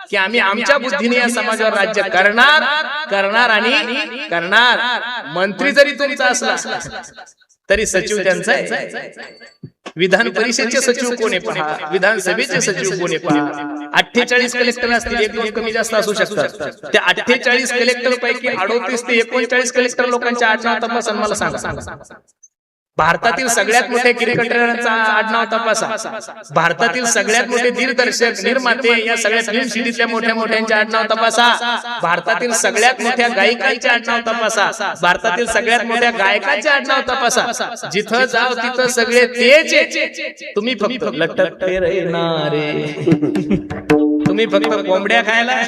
की आम्ही आमच्या बुद्धीने या समाजावर राज्य करणार आणि करणार मंत्री जरी तुमचा असला तरी सचिव त्यांचा आहे विधान परिषदेचे सचिव कोणी पहा विधानसभेचे सचिव कोणी पहा 48 कलेक्टर असतील एक दोन कमी जास्त असू शकतात त्या 48 कलेक्टर पैकी 38 ते 39 कलेक्टर लोकांच्या आडनाव तपासा मला सांगा भारतातील सगळ्यात मोठ्या क्रिकेटरांचा आडनाव तपासा भारतातील सगळ्यात मोठे दिग्दर्शक निर्माते या सगळ्या फिल्म सिटीतल्या मोठ्या मोठ्यांच्या आडनाव तपासा भारतातील सगळ्यात मोठ्या गायिकांचे आडनाव तपासा भारतातील सगळ्यात मोठ्या गायकांचे आडनाव तपासा जिथं जाव तिथं सगळे तेच तुम्ही फक्त लटकते रहणारे तुम्ही फक्त कोंबड्या खायला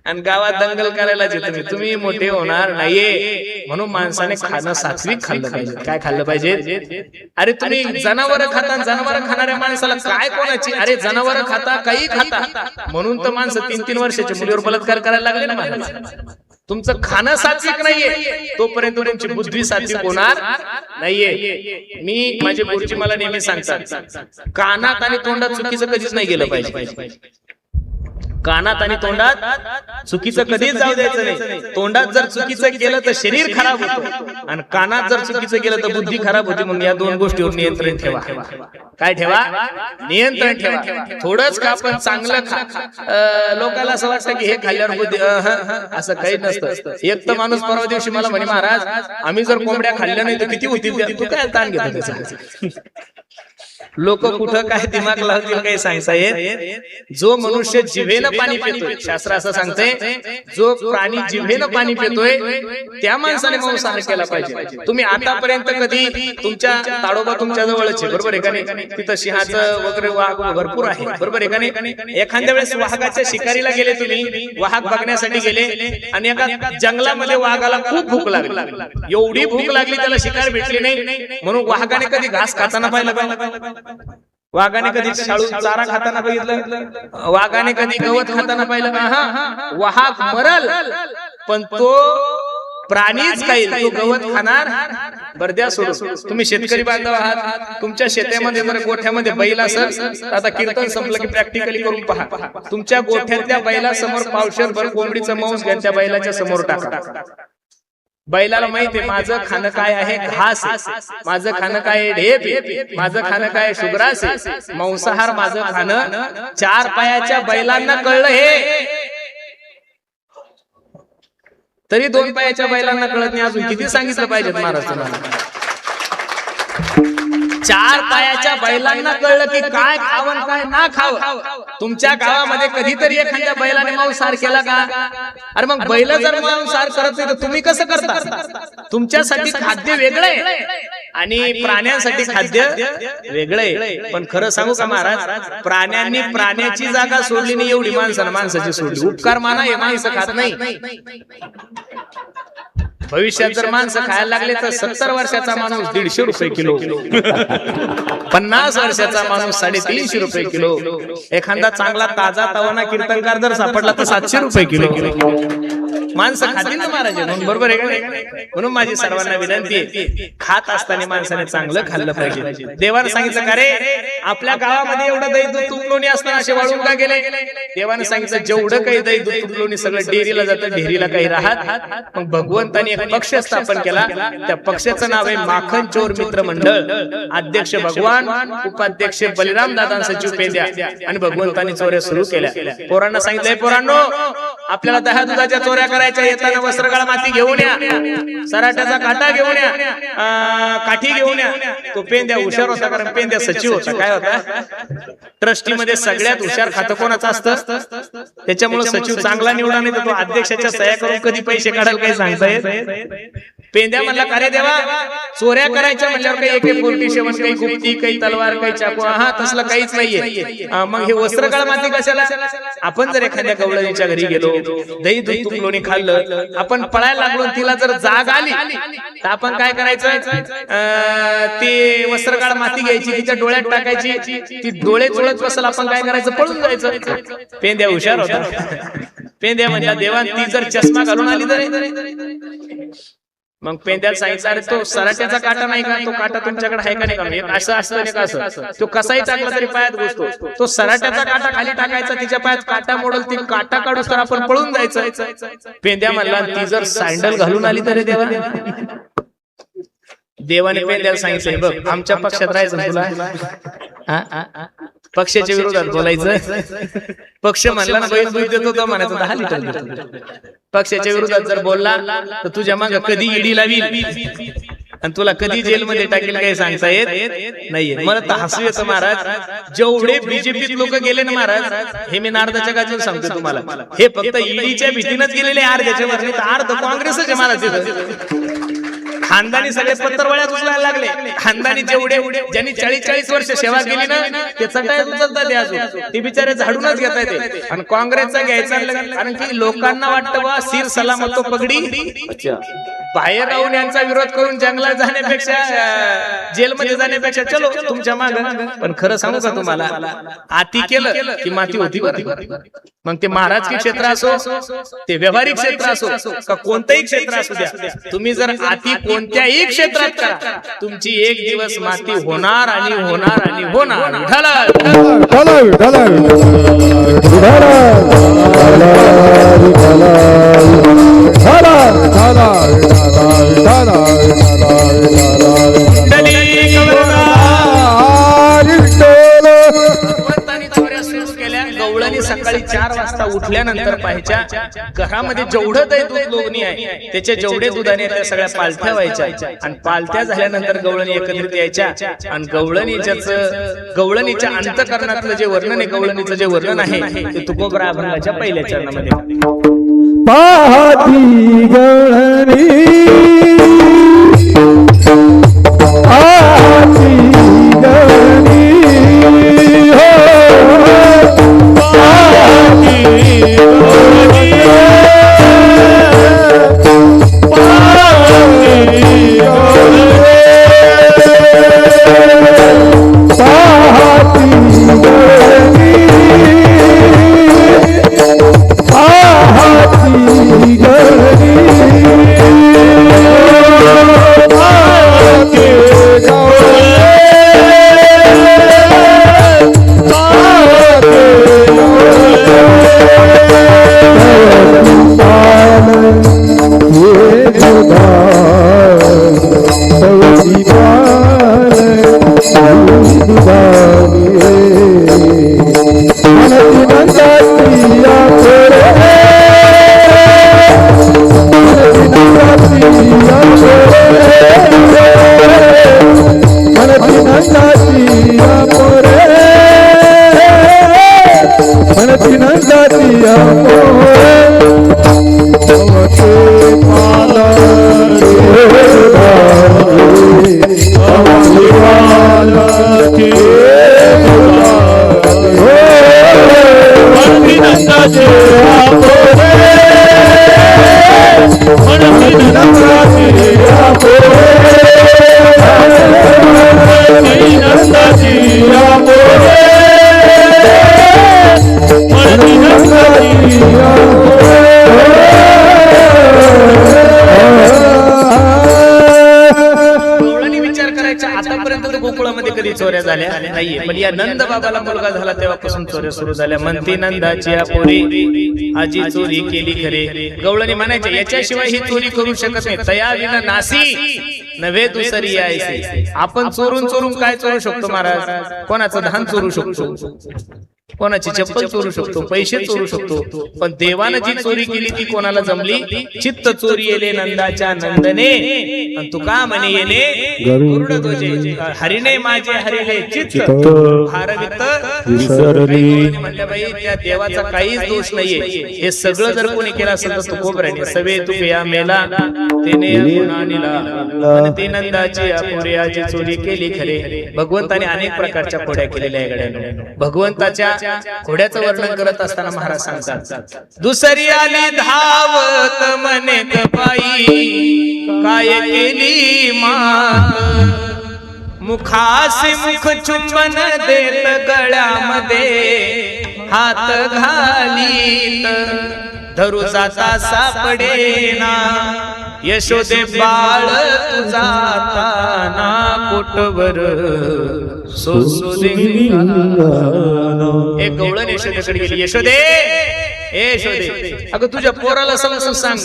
आणि गावात दंगल करायला तुम्ही मोठे होणार नाहीये म्हणून माणसाने खाणं सात्विक खाल्लं पाहिजे काय खाल्लं पाहिजे अरे तुम्ही जनावर खाता जनावर खाणाऱ्या माणसाला काय कोणाची अरे जनावर खाता काही खाता म्हणून तर माणसं 3-3 वर्षाच्या मुलीवर बलात्कार करायला लागले ना तुमचं खाणं सात्विक नाहीये तोपर्यंत तुमची बुद्धी सात्विक होणार नाहीये मी माझे गुरुजी मला नेहमी सांगतात कानात आणि तोंडात चुकीचं कधीच नाही गेलं पाहिजे कानात आणि तोंडात चुकीचं कधीच जाऊ द्यायचं नाही तोंडात जर चुकीचं केलं तर शरीर खराब होतं आणि कानात जर चुकीचं केलं तर बुद्धी खराब होती म्हणून या 2 गोष्टीवर नियंत्रण ठेवा काय ठेवा नियंत्रण ठेवा थोडंच का पण चांगलं खा लोकांना असं वाटतं की हे खाल्ल्यावर बुद्धी असं काही नसतं एक तर माणूस परवा दिवशी मला म्हणे महाराज आम्ही जर कोंबड्या खाल्ल्या नाही तर किती होतील तू काय ताण घेतो त्याचा लोक कुठं काय दिमाग लावतील काही सांगता येत जो मनुष्य जिभेनं पाणी पितोय शास्त्र असं सांगते जो प्राणी जिभेनं पाणी पितोय त्या माणसाने मांसाहार केला पाहिजे तुम्ही आतापर्यंत कधी तुमच्या ताडोबा तुमच्या जवळच आहे बरोबर आहे का नाही तिथं सिंहाचं वगैरे वाघ भरपूर आहे बरोबर आहे का नाही एखाद्या वेळेस वाघाच्या शिकारीला गेले तुम्ही वाघ बघण्यासाठी गेले आणि एका जंगलामध्ये वाघाला खूप भूक लागली एवढी भूक लागली त्याला शिकार भेटली नाही म्हणून वाघाने कधी घास खाताना पाहिलं वाघाने कधी शाळू चारा खाताना बघितलं वाघाने कधी गवत खाताना पाहिलं वाघ मरल पण तो प्राणीच खाईल तो गवत खाणार बरद्या सोडून तुम्ही शेतकरी बांधव आहात तुमच्या शेतामध्ये जर गोठ्यामध्ये बैल असेल आता कीर्तन संपलं की प्रॅक्टिकली करून पहा तुमच्या गोठ्यातल्या बैलासमोर पावशेरभर कोंबडीचं मांस घ्या त्या बैलाच्या समोर टाका बैलाला माहितीये माझं खाणं काय आहे घास माझं खाणं काय ढेप माझं खाणं काय शुभ्रास मांसाहार माझं खाणं 4 पायाच्या बैलांना कळलं हे तरी 2 पायाच्या बैलांना कळत नाही. अजून किती सांगितलं पाहिजे महाराष्ट्राला. 4 पायाच्या बैलांना कळलं की काय खावं काय ना खावं. तुमच्या गावामध्ये कधीतरी एखाद्या बैलाने मांसाहार केला का? अरे मग बैल जर मांसाहार करत नाही तर तुम्ही कसं करता? तुमच्यासाठी खाद्य वेगळंय आणि प्राण्यांसाठी खाद्य वेगळंय. पण खरं सांगू का महाराज, प्राण्यांनी प्राण्याची जागा सोडली नाही, एवढी माणसानं माणसाची सोडली. उपकार माना, हे माणसं खात नाही. भविष्यात जर माणसं खायला लागले तर 70 वर्षाचा माणूस 150 रुपये किलो, 50 वर्षाचा माणूस 350 रुपये किलो, एखादा चांगला ताजा तवाना कीर्तनकार जर सापडला तर 700 रुपये किलो. माणसं खातील ना महाराज, बरोबर आहे का? म्हणून माझी सर्वांना विनंती आहे, खात असताना माणसाने चांगलं खाल्लं पाहिजे. देवानं सांगितलं का रे आपल्या गावामध्ये एवढं दही दूध तूप लोणी असताना असे वाढून का गेले? देवानं सांगितलं जेवढं काही दही दूध तूप लोणी सगळं डेअरीला जातं, डेअरीला काही राहत. मग भगवंतानी एक पक्ष स्थापन केला, त्या पक्षाचं नाव आहे माखन चोर मित्र मंडळ. अध्यक्ष भगवान, उपाध्यक्ष बलिराम दादा, सचिव पेंद्या. आणि भगवंतानी चोऱ्या सुरू केल्या. पोरांना सांगितलंय, पोरांनो आपल्याला 10 दुधाच्या चोऱ्या करायच्या, येताना वस्त्रगाळ माती घेऊन या, सराट्याचा काटा घेऊन या, काठी घेऊन या. तो पेंद्या हुशार होता, कारण पेंद्या सचिव होता. काय होता? ट्रस्टी मध्ये सगळ्यात हुशार खातं कोणाचं असतं, त्याच्यामुळे सचिव चांगला निवडा, नाही तर तो अध्यक्षाच्या सह्या करून कधी पैसे काढायला काही सांगता येत. पेंद्या म्हणला का रे देवा, चोऱ्या करायच्या म्हणल्यावर काही AK-47, काही गुप्ती, काही तलवार, काही चाकू, हा तसलं काहीच नाहीये. मग हे वस्त्रकाळ माती कशाला? आपण जर एखाद्या गवळणीच्या घरी गेलो, दही दूध तूप लोणी खाल्लं, आपण पळायला लागलो, तिला जर जाग आली तर आपण काय करायचं? ते वस्त्रकाळ माती घ्यायची, तिच्या डोळ्यात टाकायची, ती डोळे चोळत बसल, आपण काय करायचं? पळून जायचं. पेंद्या हुशार होता. पेंद्या म्हणला देवा, ती जर चष्मा घालून आली तर? मग पेंद्याला सांगितलं, अरे तो सराट्याचा काटा नाही का? तो काटा तुमच्याकडे आहे का नाही का? असं असतं नाही का? असं तो कसाही टाकला तरी पायात घुसतो. तो सराट्याचा काटा खाली टाकायचा, तिच्या पायात काटा मोडल, ती काटा काढू तर आपण पळून जायचं. पेंद्या म्हणला, ती जर सँडल घालून आली तरी देवा? देवाने पेंद्याला सांगितलंय, बघ आमच्या पक्षात राहायचं तुला, पक्षाच्या विरोधात बोलायचं. पक्ष म्हणला ना बैल दूध देतो, तो म्हणायचं 10 लिटर देतो. पक्षाच्या विरोधात जर बोलला तर तुझ्या मागे कधी ईडी लावील आणि तुला कधी जेलमध्ये टाकेल काही सांगता येत नाहीये. मला तर हसू येतं महाराज, जेवढे बीजेपीत लोक गेले ना महाराज, हे मी नारदाच्या गाजून सांगतो तुम्हाला, हे फक्त ईडीच्या भीतीनच गेलेले. अर्ध्याच्या वरती तर अर्ध काँग्रेसच आहे महाराज. खानदानी सगळे पत्रवळ्यात उचलायला लागले. खानदानी जेवढे ज्यांनी 40-40 वर्ष सेवा केली ना, ते चटाय उचलतात ते, अजून ते बिचारे झाडूनच घेता येते. आणि काँग्रेसचा घ्यायचा, कारण की लोकांना वाटतं बा सिर सलामत तो पगडी, बाहेर राहून यांचा विरोध करून जंगलात जाण्यापेक्षा, जेलमध्ये जाण्यापेक्षा चलो तुमच्या माग. पण खरं सांगू का तुम्हाला, आती केलं की माती होती बरं. मग ते महाराजकी क्षेत्र असो, ते व्यावहारिक क्षेत्र असो, का कोणतंही क्षेत्र असू द्या, तुम्ही जर आती कोणत्याही क्षेत्रात करा, तुमची एक दिवस माती होणार आणि होणार आणि होणार. गवळणी सकाळी 4 वाजता उठल्यानंतर पाहायच्या, घरामध्ये जेवढं दही दूध लोणी आहे त्याच्या जेवढे दुधाने त्या सगळ्या पालथ्या व्हायच्या. आणि पालथ्या झाल्यानंतर गवळणी एकत्रित यायच्या. आणि गवळणीच्या अंतःकरणातलं जे वर्णन आहे, गवळणीचं जे वर्णन आहे, ते तुकोबरा अभंगाच्या पहिल्या चरणामध्ये. पाहती गवळणी आती गवळणी, चोऱ्या झाल्या नाहीये, पण या नंद बाबाला मुलगा झाला तेव्हापासून चोऱ्या सुरू झाल्या. म्हणती नंदाची पोरी आजी चोरी केली खरे. गवळणी म्हणायचे याच्याशिवाय ही चोरी करू शकत नाही. तया विना नासी नव्हे दुसरी यायची. आपण चोरून चोरून काय चोरू शकतो महाराज? कोणाचं धान चोरू शकतो, कोणाची चप्पल चोरू शकतो, पैसे चोरू शकतो, पण देवानं जी चोरी केली ती कोणाला जमली? चित्त चोरी येले नंदाच्या नंदने, आणि तुका म्हणे येले गरुड ध्वजे. हरिणे माझे हरिले चित्त भारवित विसरली. म्हणल्या बाई त्या देवाचा काहीच दोष नाहीये. हे सगळं जर कोणी केलं असेल तर तू कोबराने सवे तू या मेला तेने गुणानीला. ती नंदाची अपुर्याची चोरी केली खरे. भगवंताने अनेक प्रकारच्या खोड्या केलेल्या आहे गड्यानो. भगवंताच्या घोड्याचं वर्णन करत असताना महाराज सांगतात दुसरी आली धावत म्हणे पायी काय केली मात. मुखासी मुख चुंबन देत गळ्यामध्ये हात घालीत. धरू जाता सापडेना यशोदे बाळ तुझा ताना पोटवर सोसुदे. एक गवळण यशोदेकडे गेली. यशोदे ए यशोदे, अगं तुझ्या पोराला समजून सांग.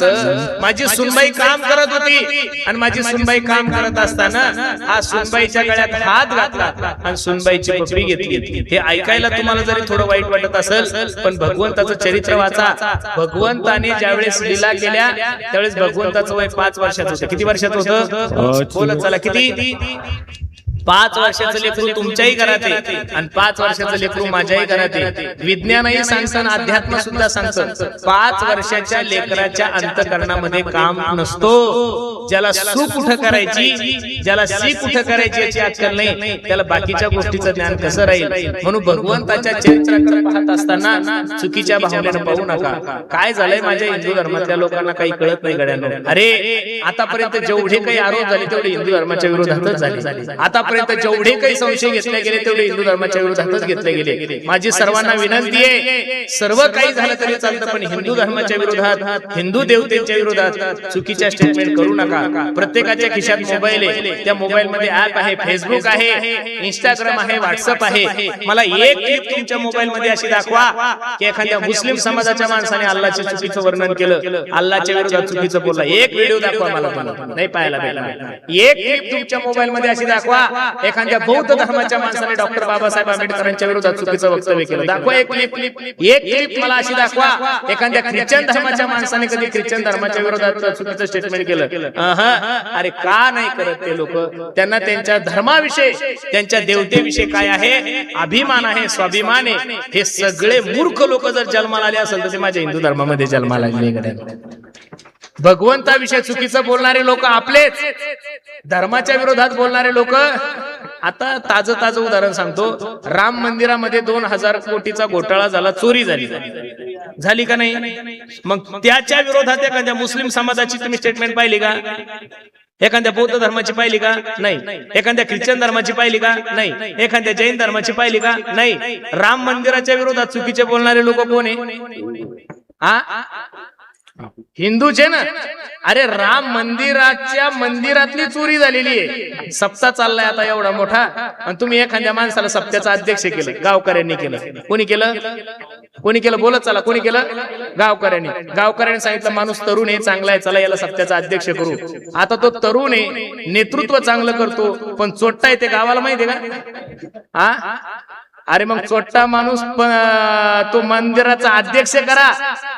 माझी सुनबाई काम करत होती आणि माझी सुनबाई काम करत असताना हा सुनबाईच्या गळ्यात हात घातला आणि सुनबाईची पपडी घेतली. हे ऐकायला तुम्हाला जरी थोडं वाईट वाटत असेल, पण भगवंताचं चरित्र वाचा. भगवंताने ज्यावेळेस लीला केल्या त्यावेळेस भगवंताचं वय 5 वर्षाचं होतं. किती वर्षाचं होतं? बोलत चला किती? 5 वर्षाचं लेकरू तुमच्याही घरात आहे आणि 5 वर्षाचं लेकरू माझ्याही घरात आहे. विज्ञानही सांगतं, अध्यात्म सुद्धा सांगतं 5 वर्षाच्या लेकराच्या अंतःकरणामध्ये काम नसतो. ज्याला सू कुठं करायची, ज्याला सी कुठं करायची याची अक्कल नाही, त्याला बाकीच्या गोष्टीचं ज्ञान कसं राहील? म्हणून भगवंताच्या चरित्राकडे पाहत असताना चुकीच्या भावनेनं पाहू नका. काय झालंय माझ्या हिंदू धर्मातल्या लोकांना काही कळत नाही गड्यांनो. अरे आतापर्यंत जेवढे काही आरोप झाले तेवढे हिंदू धर्माच्या विरोधातच झाले. आतापर्यंत जेवढे काही संशय घेतले गेले तेवढे हिंदू धर्माच्या विरोधातच घेतले गेले. माझी सर्वांना विनंती आहे, सर्व काही झालं तरी चालतं, पण हिंदू धर्माच्या विरोधात, हिंदू देवतेच्या विरोधात चुकीच्या स्टेटमेंट करू नका. प्रत्येकाच्या खिशात मोबाईल आहे, त्या मोबाईल मध्ये ऍप आहे, फेसबुक आहे, इंस्टाग्राम आहे, व्हॉट्सअप आहे. मला एक क्लिप तुमच्या मोबाईल मध्ये अशी दाखवा की एखाद्या मुस्लिम समाजाच्या माणसाने अल्लाहचे चुकीचं वर्णन केलं, अल्लाहच्या विरोधात चुकीचं बोलला. एक व्हिडिओ दाखवा मला, नाही पाहायला भेटला. एक क्लिप तुमच्या मोबाईल मध्ये अशी दाखवा एखाद्या बौद्ध धर्माच्या माणसाने डॉक्टर बाबासाहेब आंबेडकरांच्या विरोधात चुकीचं वक्तव्य केलं. दाखवा एक क्लिप. एक क्लिप मला अशी दाखवा एखाद्या ख्रिश्चन धर्माच्या माणसाने कधी ख्रिश्चन धर्माच्या विरोधात चुकीचं स्टेटमेंट केलं. अरे का नाही करत ते लोक? त्यांना त्यांच्या धर्माविषयी, त्यांच्या देवतेविषयी काय आहे? अभिमान आहे, स्वाभिमान आहे. हे सगळे मूर्ख लोक जर जन्माला आले असेल तर ते माझ्या हिंदू धर्मामध्ये जन्माला आले. भगवंताविषयी चुकीचं बोलणारे लोक आपलेच, धर्माच्या विरोधात बोलणारे लोक. आता ताजं उदाहरण सांगतो. राम मंदिरामध्ये 2000 कोटीचा घोटाळा झाला, चोरी झाली का नाही? मग त्याच्या विरोधात एखाद्या मुस्लिम समाजाची तुम्ही स्टेटमेंट पाहिली का? एखाद्या बौद्ध धर्माची पाहिली का? नाही. एखाद्या ख्रिश्चन धर्माची पाहिली का? नाही. एखाद्या जैन धर्माची पाहिली का? नाही. राम मंदिराच्या विरोधात चुकीचे बोलणारे लोक कोण आहे? हिंदूचे ना. अरे राम मंदिरातली चोरी झालेली आहे. सप्ताह चाललाय आता एवढा मोठा, आणि तुम्ही एखाद्या माणसाला सप्त्याचा अध्यक्ष केलं. गावकऱ्यांनी केलं. कोणी केलं? बोलत चला. कोणी केलं? गावकऱ्यांनी सांगितलं माणूस तरुण आहे, चांगला आहे, चला याला सप्त्याचा अध्यक्ष करू. आता तो तरुण आहे, नेतृत्व चांगलं करतो, पण चोट्टा आहे ते गावाला माहिती आहे का? अरे मग चोट्टा माणूस तो मंदिराचा अध्यक्ष करा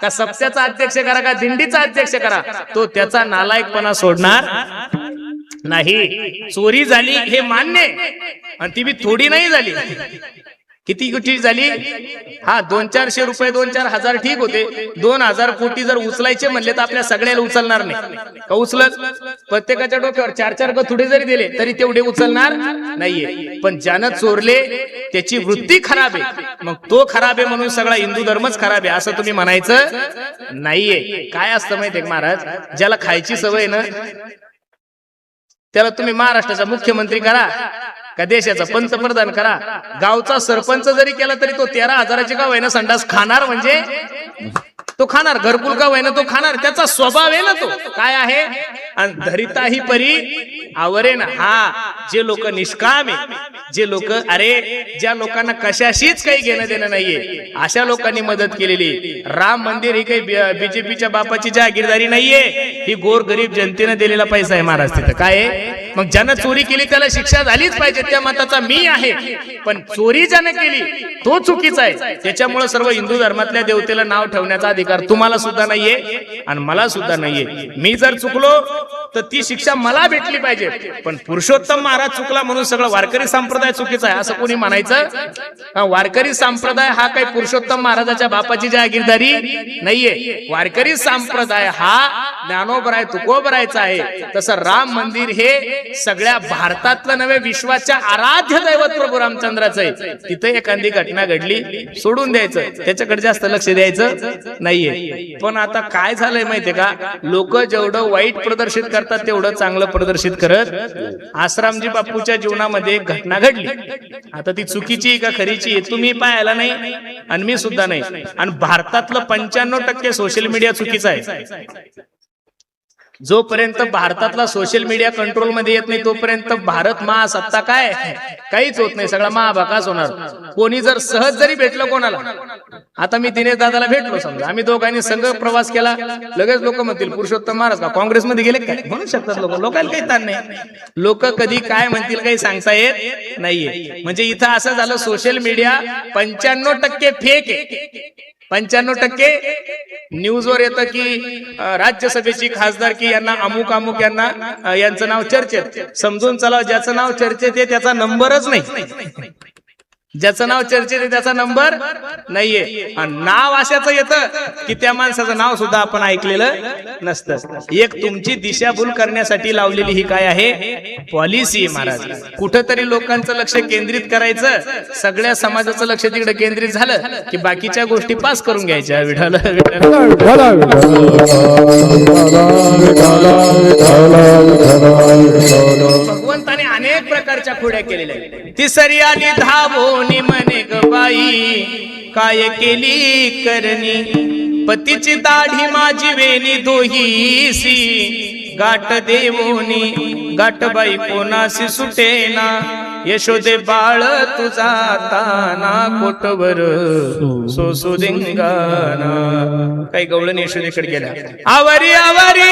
का सप्त्याचा अध्यक्ष करा का दिंडीचा अध्यक्ष करा, तो त्याचा नालायकपणा सोडणार नाही. चोरी झाली हे मान्य, आणि ती बी थोडी नाही झाली. किती झाली? 200-400 रुपये, 2-4 हजार ठीक होते. 2000 कोटी जर उचलायचे म्हणले तर आपल्या सगळ्याला उचलणार नाही का? उचलत प्रत्येकाच्या डोक्यावर 4-4 गथुडे जरी दिले तरी तेवढे उचलणार नाहीये. पण ज्यानं चोरले त्याची वृत्ती खराब आहे, मग तो खराब आहे म्हणून सगळा हिंदू धर्मच खराब आहे असं तुम्ही म्हणायचं नाहीये. काय असतं माहितीये महाराज? ज्याला खायची सवय ना त्याला तुम्ही महाराष्ट्राचा मुख्यमंत्री करा का देशाचा पंतप्रधान करा, गावचा सरपंच जरी केला तरी तो 13,000चे गाव आहे ना संडास खाणार, म्हणजे तो खाणार. घरकुल गाव आहे ना तो खाणार. त्याचा स्वभाव आहे ना तो काय आहे. आणि धरिता ही परी आवरे ना. जे लोक निष्काम आहे, जे लोक ज्या लोकांना कशाशीच काही घेणं देणं नाहीये अशा लोकांनी मदत केलेली. राम मंदिर ही काही बीजेपीच्या बापाची जागीरदारी नाहीये, ही गोरगरीब जनतेने दिलेला पैसा आहे महाराज. तिथं काय आहे? मग ज्यानं चोरी केली त्याला शिक्षा झालीच पाहिजे, त्या मताचा मी आहे. पण चोरी ज्याने केली तो चुकीचा आहे. त्याच्यामुळे सर्व हिंदू धर्मातल्या देवतेला नाव ठेवण्याचा अधिकार तुम्हाला सुद्धा नाहीये आणि मला सुद्धा नाहीये. मी जर चुकलो तर ती शिक्षा मला भेटली पाहिजे. पण पुरुषोत्तम महाराज चुकला म्हणून सगळं वारकरी संप्रदाय चुकीचा आहे असं कोणी म्हणायचं? वारकरी संप्रदाय हा काही पुरुषोत्तम महाराजाच्या बापाची जागीरदारी नाहीये. वारकरी संप्रदाय हा ज्ञानोबराय तुकोबरायचा आहे. तसं राम मंदिर हे सगळ्या भारतातलं नव्हे विश्वाच्या आराध्य दैवत प्रभू रामचंद्राचं आहे. तिथे एखादी घटना घडली सोडून द्यायचं, त्याच्याकडे जास्त लक्ष द्यायचं नाहीये. पण आता काय झालंय माहितीये का? लोक जेवढं वाईट प्रदर्शित करतात तेवढं चांगलं प्रदर्शित करत. आश्रामजी बापूच्या जीवनामध्ये एक घटना घडली. आता ती चुकीची का खरीची तुम्ही पाहायला नाही आणि मी सुद्धा नाही. आणि भारतातलं 95% सोशल मीडिया चुकीचं आहे. जोपर्यंत भारतातला सोशल मीडिया कंट्रोल मध्ये येत नाही तोपर्यंत भारत महासत्ता काय काहीच होत नाही, सगळा महाभाकास होणार. कोणी जर सहज जरी भेटलं कोणाला, आता मी दिनेश दादाला भेटलो समजा, आम्ही दोघांनी संघ प्रवास केला, लगेच लोक म्हणतील पुरुषोत्तम महाराज का काँग्रेसमध्ये गेले काय म्हणू शकतात लोक. लोकांना काही ताण नाही. लोक कधी काय म्हणतील काही सांगता येत नाहीये. म्हणजे इथं असं झालं, सोशल मीडिया 95% फेक आहे. 95% न्यूजवर येतं की राज्यसभेची खासदारकी यांना अमुक अमुक यांना यांचं नाव चर्चेत. समजून चला, ज्याचं नाव चर्चेत आहे त्याचा नंबरच नाही. ज्याचं नाव चर्चेत आहे त्याचा नंबर नाहीये. आणि नाव अशाच येतं की त्या माणसाचं नाव सुद्धा आपण ऐकलेलं नसतं. एक तुमची दिशाभूल करण्यासाठी लावलेली ही काय आहे? पॉलिसी आहे महाराज. कुठंतरी लोकांचं लक्ष केंद्रित करायचं, सगळ्या समाजाचं लक्ष तिकडे केंद्रित झालं की बाकीच्या गोष्टी पास करून घ्यायच्या. विठाला भगवंताने अनेक प्रकारच्या खोड्या केलेल्या आहेत. तिसरी आली धावोनी म्हणे ग बाई काय केली करणी, पतीची दाढी माझी वेणी दोहीसी गाठ देवोनी गाठ बाई कोणासी सुटेना, यशोदे बाळ तुझा ताना कोटवर सोसू दिंगाना. काही गवळण यशोदेकडे गेल्या. आवरी आवरी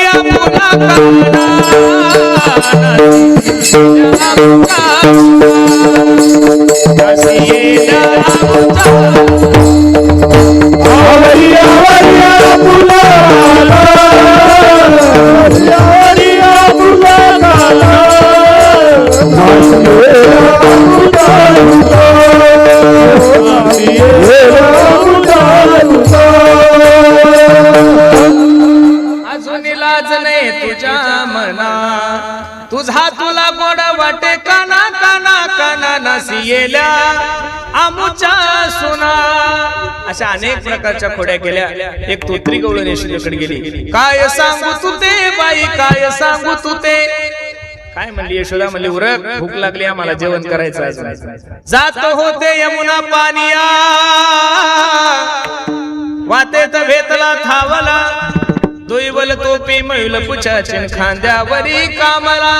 अजून लाज नाही तुझ्या मना, तुझा तुला गोड वाटे काना काना काना नसियेल्या आमुच्या सुना. अशा अनेक प्रकारच्या खोड्या केल्या. एक तोत्री गवळण यशोदेकडे गेली. काय सांगू तू ते बाई काय सांगू तू ते. काय म्हणली यशोदा? म्हणली उरक, भूक लागली आम्हाला, जेवण करायचं. जात होते यमुना पानिया वातेत भेतला थावला, दोईवल तोपी मैल पुछाचिन खांद्यावरी कामला,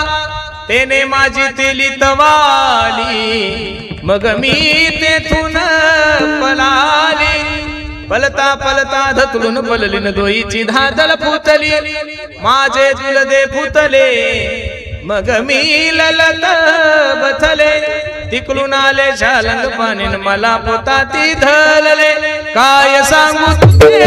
तेने माझी तेली तवाली मग मी तेथून पलाली, पलता पलता धतलून पललीन दोईची धादल फुतली, माझे तुलदे फुतले मग मी ललत बथले, तिकलून आले झालंग पाणीन मला पोताती धलले, काय सांगू तुझे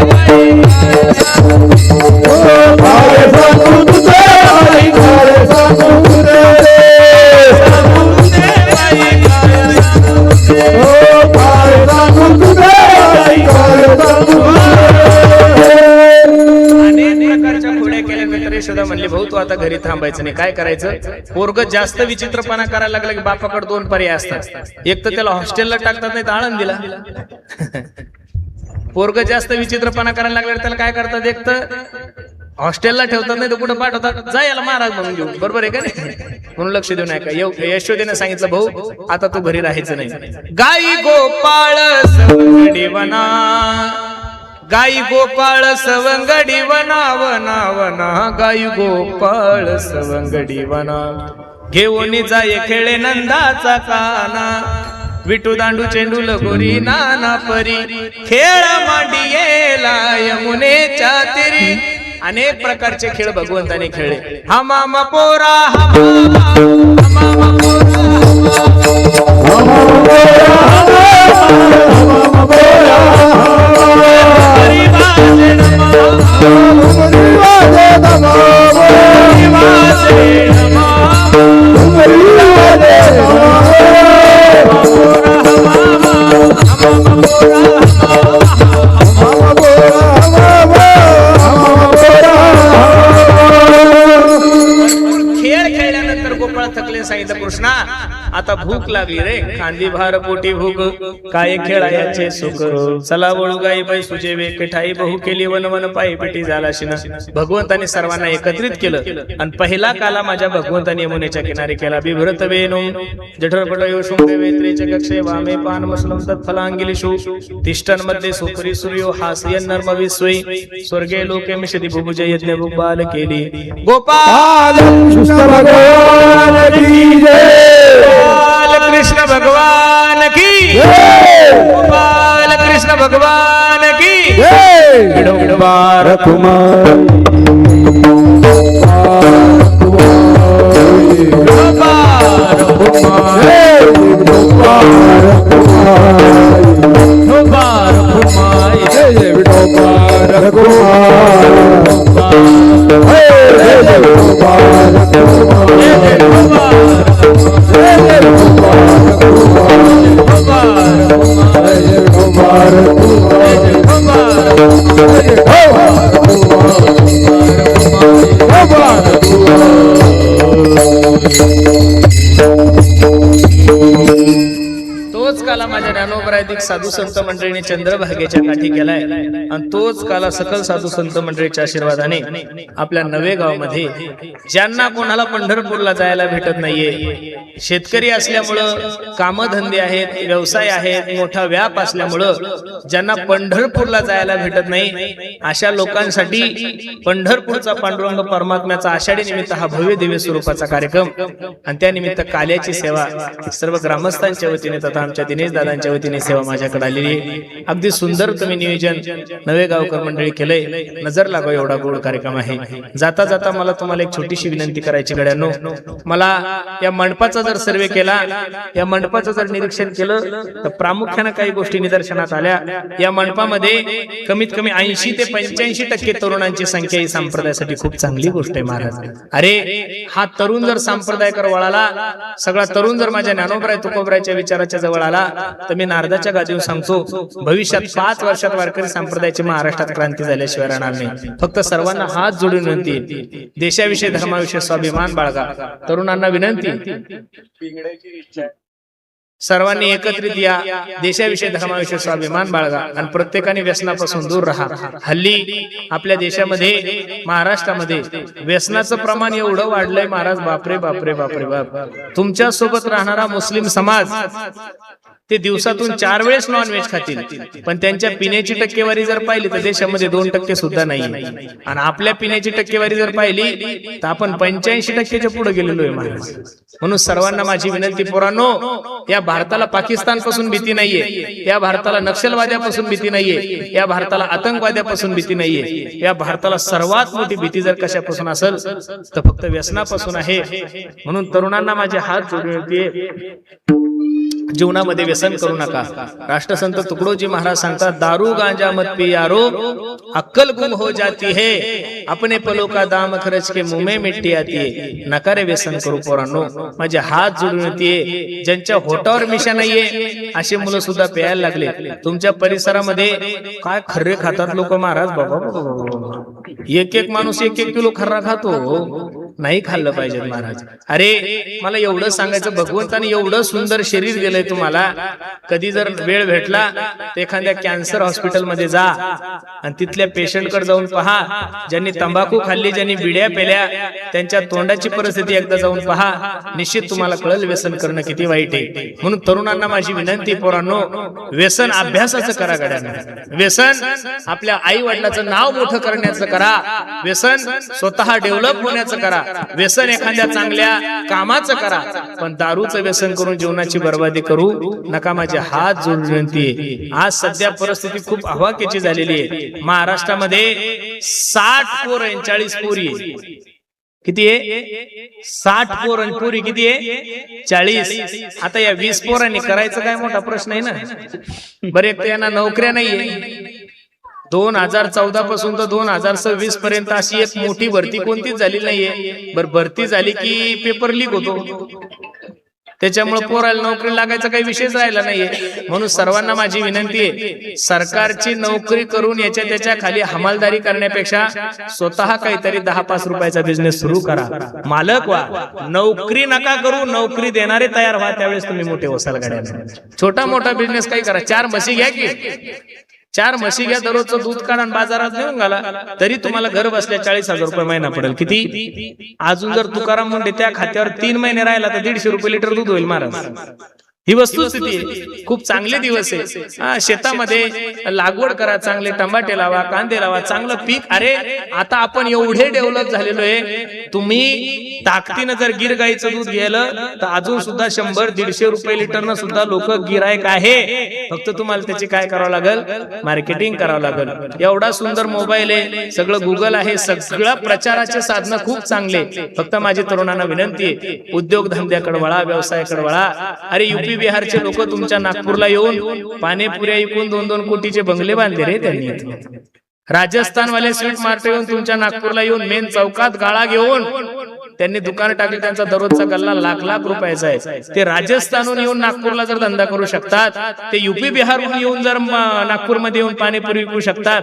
यशोदा म्हणली भाऊ तू आता घरी थांबायचं नाही. काय करायचं? पोरग जास्त विचित्रपणा करायला लागला की बापाकडे दोन पर्याय असतात. एक तर त्याला हॉस्टेलला टाकतात, नाही तर आळंदीला. पोरग जास्त विचित्रपणा करायला लागल्यावर त्याला काय करतात? एक तर हॉस्टेलला ठेवतात, नाही तर कुठं पाठवतात, जा याला महाराज म्हणून घेऊ. बरोबर आहे का नाही? म्हणून लक्ष देऊ नका. यशोदेने सांगितलं भाऊ आता तू घरी राहायचं नाही. गाई गोपाळ सवंगडी वना, गाई गोपाळ सवंगडी वना वना वना, गाई गोपाळ सवंगडी वना, घेऊन जाय खेळे नंदाचा काना विटू दांडू चेंडू लगोरी नाना परी खेळ मांडियेला यमुनेच्या तीरी अनेक प्रकारचे खेळ भगवंताने खेळले हमामा पोरा हमामा सांगितलं कृष्णा आता भूक लागली रे खांदी भार पोटी भूक काय खेळायचे सुख चला वळू गाई बाई सुजे वे केठाई बहु केली वन वन पायी पेटी झाला शिना भगवंताने सर्वांना एकत्रित केलं आणि पहिला काला माझ्या भगवंताने यमुनेच्या किनारी केला बिभ्रत वेणू जठरपटयो शुंभे वेत्रेचे कक्षे वामे पान मसलम तत्फलांगिलिषु तिष्ठन मध्ये सुखरी सूर्यो हास्यन नर्म विश्वै स्वर्गे लोके मिषति भुभुज यज्ञ भुबाल केली गोपाल कृष्ण भगवान की गोपाल कृष्ण भगवान की विडंबार कुमार तोच काला माझ्या ज्ञानोपराधिक साधू संत मंडळीने चंद्रभागेच्या काठी केलाय आणि तोच काला सकल साधू संत मंडळीच्या आशीर्वादाने आपल्या नवे गावामध्ये ज्यांना कोणाला पंढरपूरला जायला भेटत नाहीये शेतकरी असल्यामुळं कामधंदे आहेत व्यवसाय आहेत मोठा व्याप असल्यामुळं ज्यांना पंढरपूरला जायला भेटत नाही अशा लोकांसाठी पंढरपूरचा पांडुरंग परमात्म्याचा आषाढी निमित्त हा भव्य दिव्य स्वरूपाचा कार्यक्रम आणि त्या निमित्त काल्याची सेवा सर्व ग्रामस्थांच्या वतीने तथा आमच्या दिनेश दादांच्या वतीने सेवा माझ्याकडे आलेली आहे अगदी सुंदर तुम्ही नियोजन नवे गावकर मंडळी केलंय नजर लागाव एवढा गोड कार्यक्रम आहे जाता जाता मला तुम्हाला एक छोटीशी विनंती करायची गड्यांनो मला या मंडपाचा जर सर्वे केला या मंडपाचं जर निरीक्षण केलं तर प्रामुख्याने काही गोष्टी निदर्शनात आल्या या मंडपामध्ये कमीत कमी 80 ते 85% तरुणांची संख्या ही संप्रदायासाठी खूप चांगली गोष्ट आहे महाराज अरे हा तरुण जर संप्रदायकर वळाला सगळा तरुण जर माझ्या ज्ञानोबराय तुकोबरायच्या विचाराच्या जवळ आला तर मी नारदाच्या गादीवर सांगतो भविष्यात 5 वर्षात वारकरी संप्रदायाची महाराष्ट्रात क्रांती झाल्याशिवाय राहणार नाही फक्त सर्वांना हात जोडून विनंती देशाविषयी धर्माविषयी स्वाभिमान बाळगा तरुणांना विनंती सर्वांनी एकत्रित या देशाविषयी धर्माविषयी स्वाभिमान बाळगा आणि प्रत्येकाने व्यसनापासून दूर राहा हल्ली आपल्या देशामध्ये महाराष्ट्रामध्ये व्यसनाचं प्रमाण एवढं वाढलंय महाराज बापरे बापरे बापरे बाप तुमच्या सोबत राहणारा मुस्लिम समाज ते दिवसातून 4 वेळेस नॉनव्हेज खातील पण त्यांच्या पिण्याची टक्केवारी जर पाहिली तर देशामध्ये 2% सुद्धा नाही आणि आपल्या पिण्याची टक्केवारी जर पाहिली तर आपण 85% पुढे गेलेलो आहे महाराज म्हणून सर्वांना माझी विनंती पोरांनो या भारताला पाकिस्तान पासून भीती नाहीये या भारताला नक्षलवाद्यापासून भीती नाहीये या भारताला आतंकवाद्यापासून भीती नाहीये या भारताला सर्वात मोठी भीती जर कशापासून असेल तर फक्त व्यसनापासून आहे म्हणून तरुणांना माझे हात जोडून येते जीवनामध्ये व्यसन करू नका राष्ट्रसंत तुकडोजी महाराज सांगतात दारू गांजा मत पियारो अक्कल गुम हो जाती है अपने पलों का दाम खर्च के मुंह में मिट्टी आती है नकारे व्यसन करू पोरांनो माझे हात जोडून येते ज्यांच्या होटावर मिशा नाहीये असे मुलं सुद्धा प्यायला लागले तुमच्या परिसरामध्ये काय खर्रे खातात लोक महाराज बाबा एक माणूस 1 किलो खर्रा खातो नाही खाल्लं पाहिजे महाराज अरे मला एवढं सांगायचं भगवंताने एवढं सुंदर शरीर दिलंय तुम्हाला कधी जर वेळ भेटला तर एखाद्या कॅन्सर हॉस्पिटल मध्ये जा आणि तिथल्या पेशंट कडे जाऊन पहा ज्यांनी तंबाखू खाल्ली ज्यांनी बिड्या पेल्या त्यांच्या तोंडाची परिस्थिती एकदा जाऊन पहा निश्चित तुम्हाला कळेल व्यसन करणं किती वाईट आहे म्हणून तरुणांना माझी विनंती पोरांनो व्यसन अभ्यासाचं करा गड्यांनो व्यसन आपल्या आई वडिलाचं नाव मोठं करण्याचं करा व्यसन स्वतः डेव्हलप होण्याचं करा व्यसन एखाद्या चांगल्या कामाचं करा, पण दारूचं व्यसन करून जीवनाची बर्बादी करू नका. माझे हात जोडून विनंती आहे. आज सध्या परिस्थिती खूप हवाकीची झालेली आहे. महाराष्ट्रामध्ये 60 पोर 40 पोरी आहे. किती आहे? 60 पोर आणि पोरी किती आहे? 40. आता या 20 पोरांनी करायचं काय मोठा प्रश्न आहे ना. बरे यांना नोकऱ्या नाहीये. 2014 पासून तर 2026 पर्यंत अशी एक मोठी भरती कोणतीच झाली नाहीये. बर भरती झाली की पेपर लीक होतो, त्याच्यामुळे पोराला नोकरी लागायचा काही विषयच राहिला नाहीये. म्हणून सर्वांना माझी विनंती आहे, सरकारची नोकरी करून याच्या त्याच्या खाली हमालदारी करण्यापेक्षा स्वतः काहीतरी 10-5 रुपयाचा बिझनेस सुरू करा, मालक व्हा. नोकरी नका करू, नोकरी देणारे तयार व्हा, त्यावेळेस तुम्ही मोठे होसाल गाड्या. छोटा मोठा बिझनेस काही करा. 4 म्हशी घ्या की 4 म्हशी घ्या, दररोजचं दूध काढा बाजारात नेऊन घाला, तरी तुम्हाला घर बसल्या 40,000 रुपये महिना पडेल. किती? अजून जर तुकाराम मुंडे त्या खात्यावर 3 महिने राहिला तर 150 रुपये लिटर दूध होईल महाराज. ही वस्तुस्थिती आहे. खूप चांगले दिवस आहे. शेतामध्ये लागवड करा, चांगले टमाटे लावा, कांदे लावा, चांगलं पीक. अरे आता आपण एवढे डेव्हलप झालेलो आहे, तुम्ही ताकदीनं जर गिर गाईचं दूध घ्यायला तर अजून सुद्धा 100-150 रुपये लिटरनं सुद्धा लोक गिरायक आहे. फक्त तुम्हाला त्याची काय करावं लागेल? मार्केटिंग करावं लागेल. एवढा सुंदर मोबाईल आहे, सगळं गुगल आहे, सगळं प्रचाराचे साधनं खूप चांगले. फक्त माझी तरुणांना विनंती आहे, उद्योगधंद्याकडे वळा, व्यवसायाकडे वळा. अरे युपी बिहारचे लोक तुमच्या नागपूरला येऊन पाणीपुऱ्या विकून 2-2 कोटीचे बंगले बांधले रे त्यांनी. राजस्थानवाले स्वीट मार्ट येऊन तुमच्या नागपूरला येऊन मेन चौकात गाळा घेऊन त्यांनी दुकान टाकले, त्यांचा दररोजचा गल्ला लाख रुपयाचा आहे. ते राजस्थानहून येऊन नागपूरला जर धंदा करू शकतात, ते युपी बिहारहून येऊन जर नागपूरमध्ये येऊन पाणीपुरी विकू शकतात,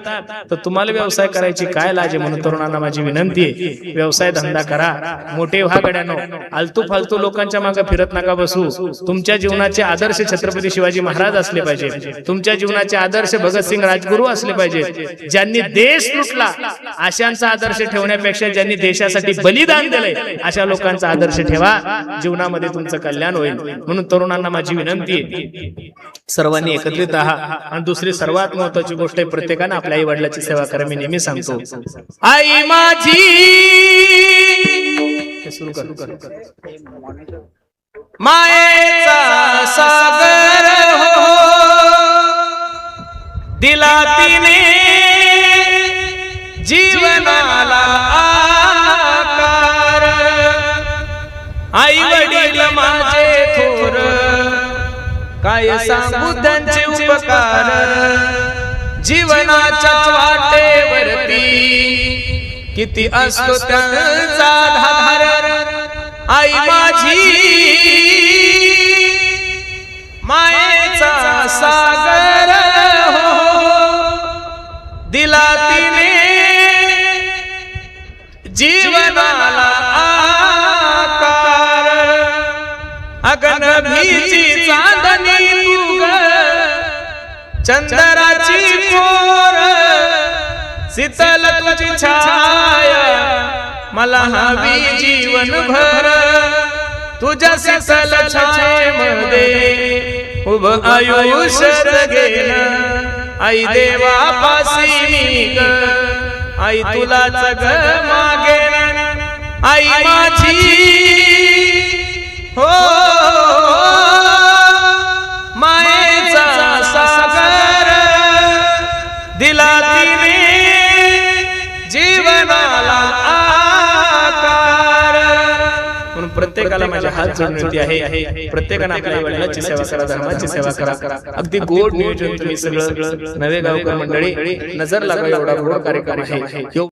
तर तुम्हाला व्यवसाय करायची काय लाज आहे? म्हणून तरुणांना माझी विनंती आहे, व्यवसाय धंदा करा, मोठे व्हा गड्यानो. आलतू फालतू लोकांच्या मागे फिरत नका बसू. तुमच्या जीवनाचे आदर्श छत्रपती शिवाजी महाराज असले पाहिजे. तुमच्या जीवनाचे आदर्श भगतसिंग राजगुरू असले पाहिजे. ज्यांनी देश लुटला अशांचा आदर्श ठेवण्यापेक्षा ज्यांनी देशासाठी बलिदान दिलंय अशा लोकांचा आदर्श ठेवा. जीवनामध्ये तुमचं कल्याण होईल. म्हणून तरुणांना माझी विनंती आहे, सर्वांनी एकत्रित राहा. आणि दुसरी सर्वात महत्वाची गोष्ट आहे, प्रत्येकाने आपल्या आई वडिलाची सेवा करा. मी नेहमी सांगतो, आई माझी मायेचा सागर हो, दिला तिने जीवनाला आकार. आई वडील माझे थोर, काय सांगू त्यांचे उपकार. जीवनाच्या वाटेवरती किती असतो त्यांचा धार. आई माझी मायेचा सागर हो, दिला तिने जीवनाला आकार. अगन भीची चांदणी तू ग, चंद्राची पोर, शीतल तुझी छाया मला हवी जीवनभर. तुझ्या शीतल छायेमध्ये उभ आयुष्य जगेन. आई देवा पासी मी ग, आई तुलाच ग मागेन. आई माझी हो, मायेचा सागर, दिला तिने जीवनाला आकार. म्हणून प्रत्येकाला माझ्या हात जोडून विनंती आहे, प्रत्येकाने आपल्या आई वडिलांची सेवा करा, धर्माची सेवा करा. अगदी गोड नियोजन तुम्ही सगळं नवे गावकर मंडळी, नजर लागा एवढा गोड कार्यक्रम आहे.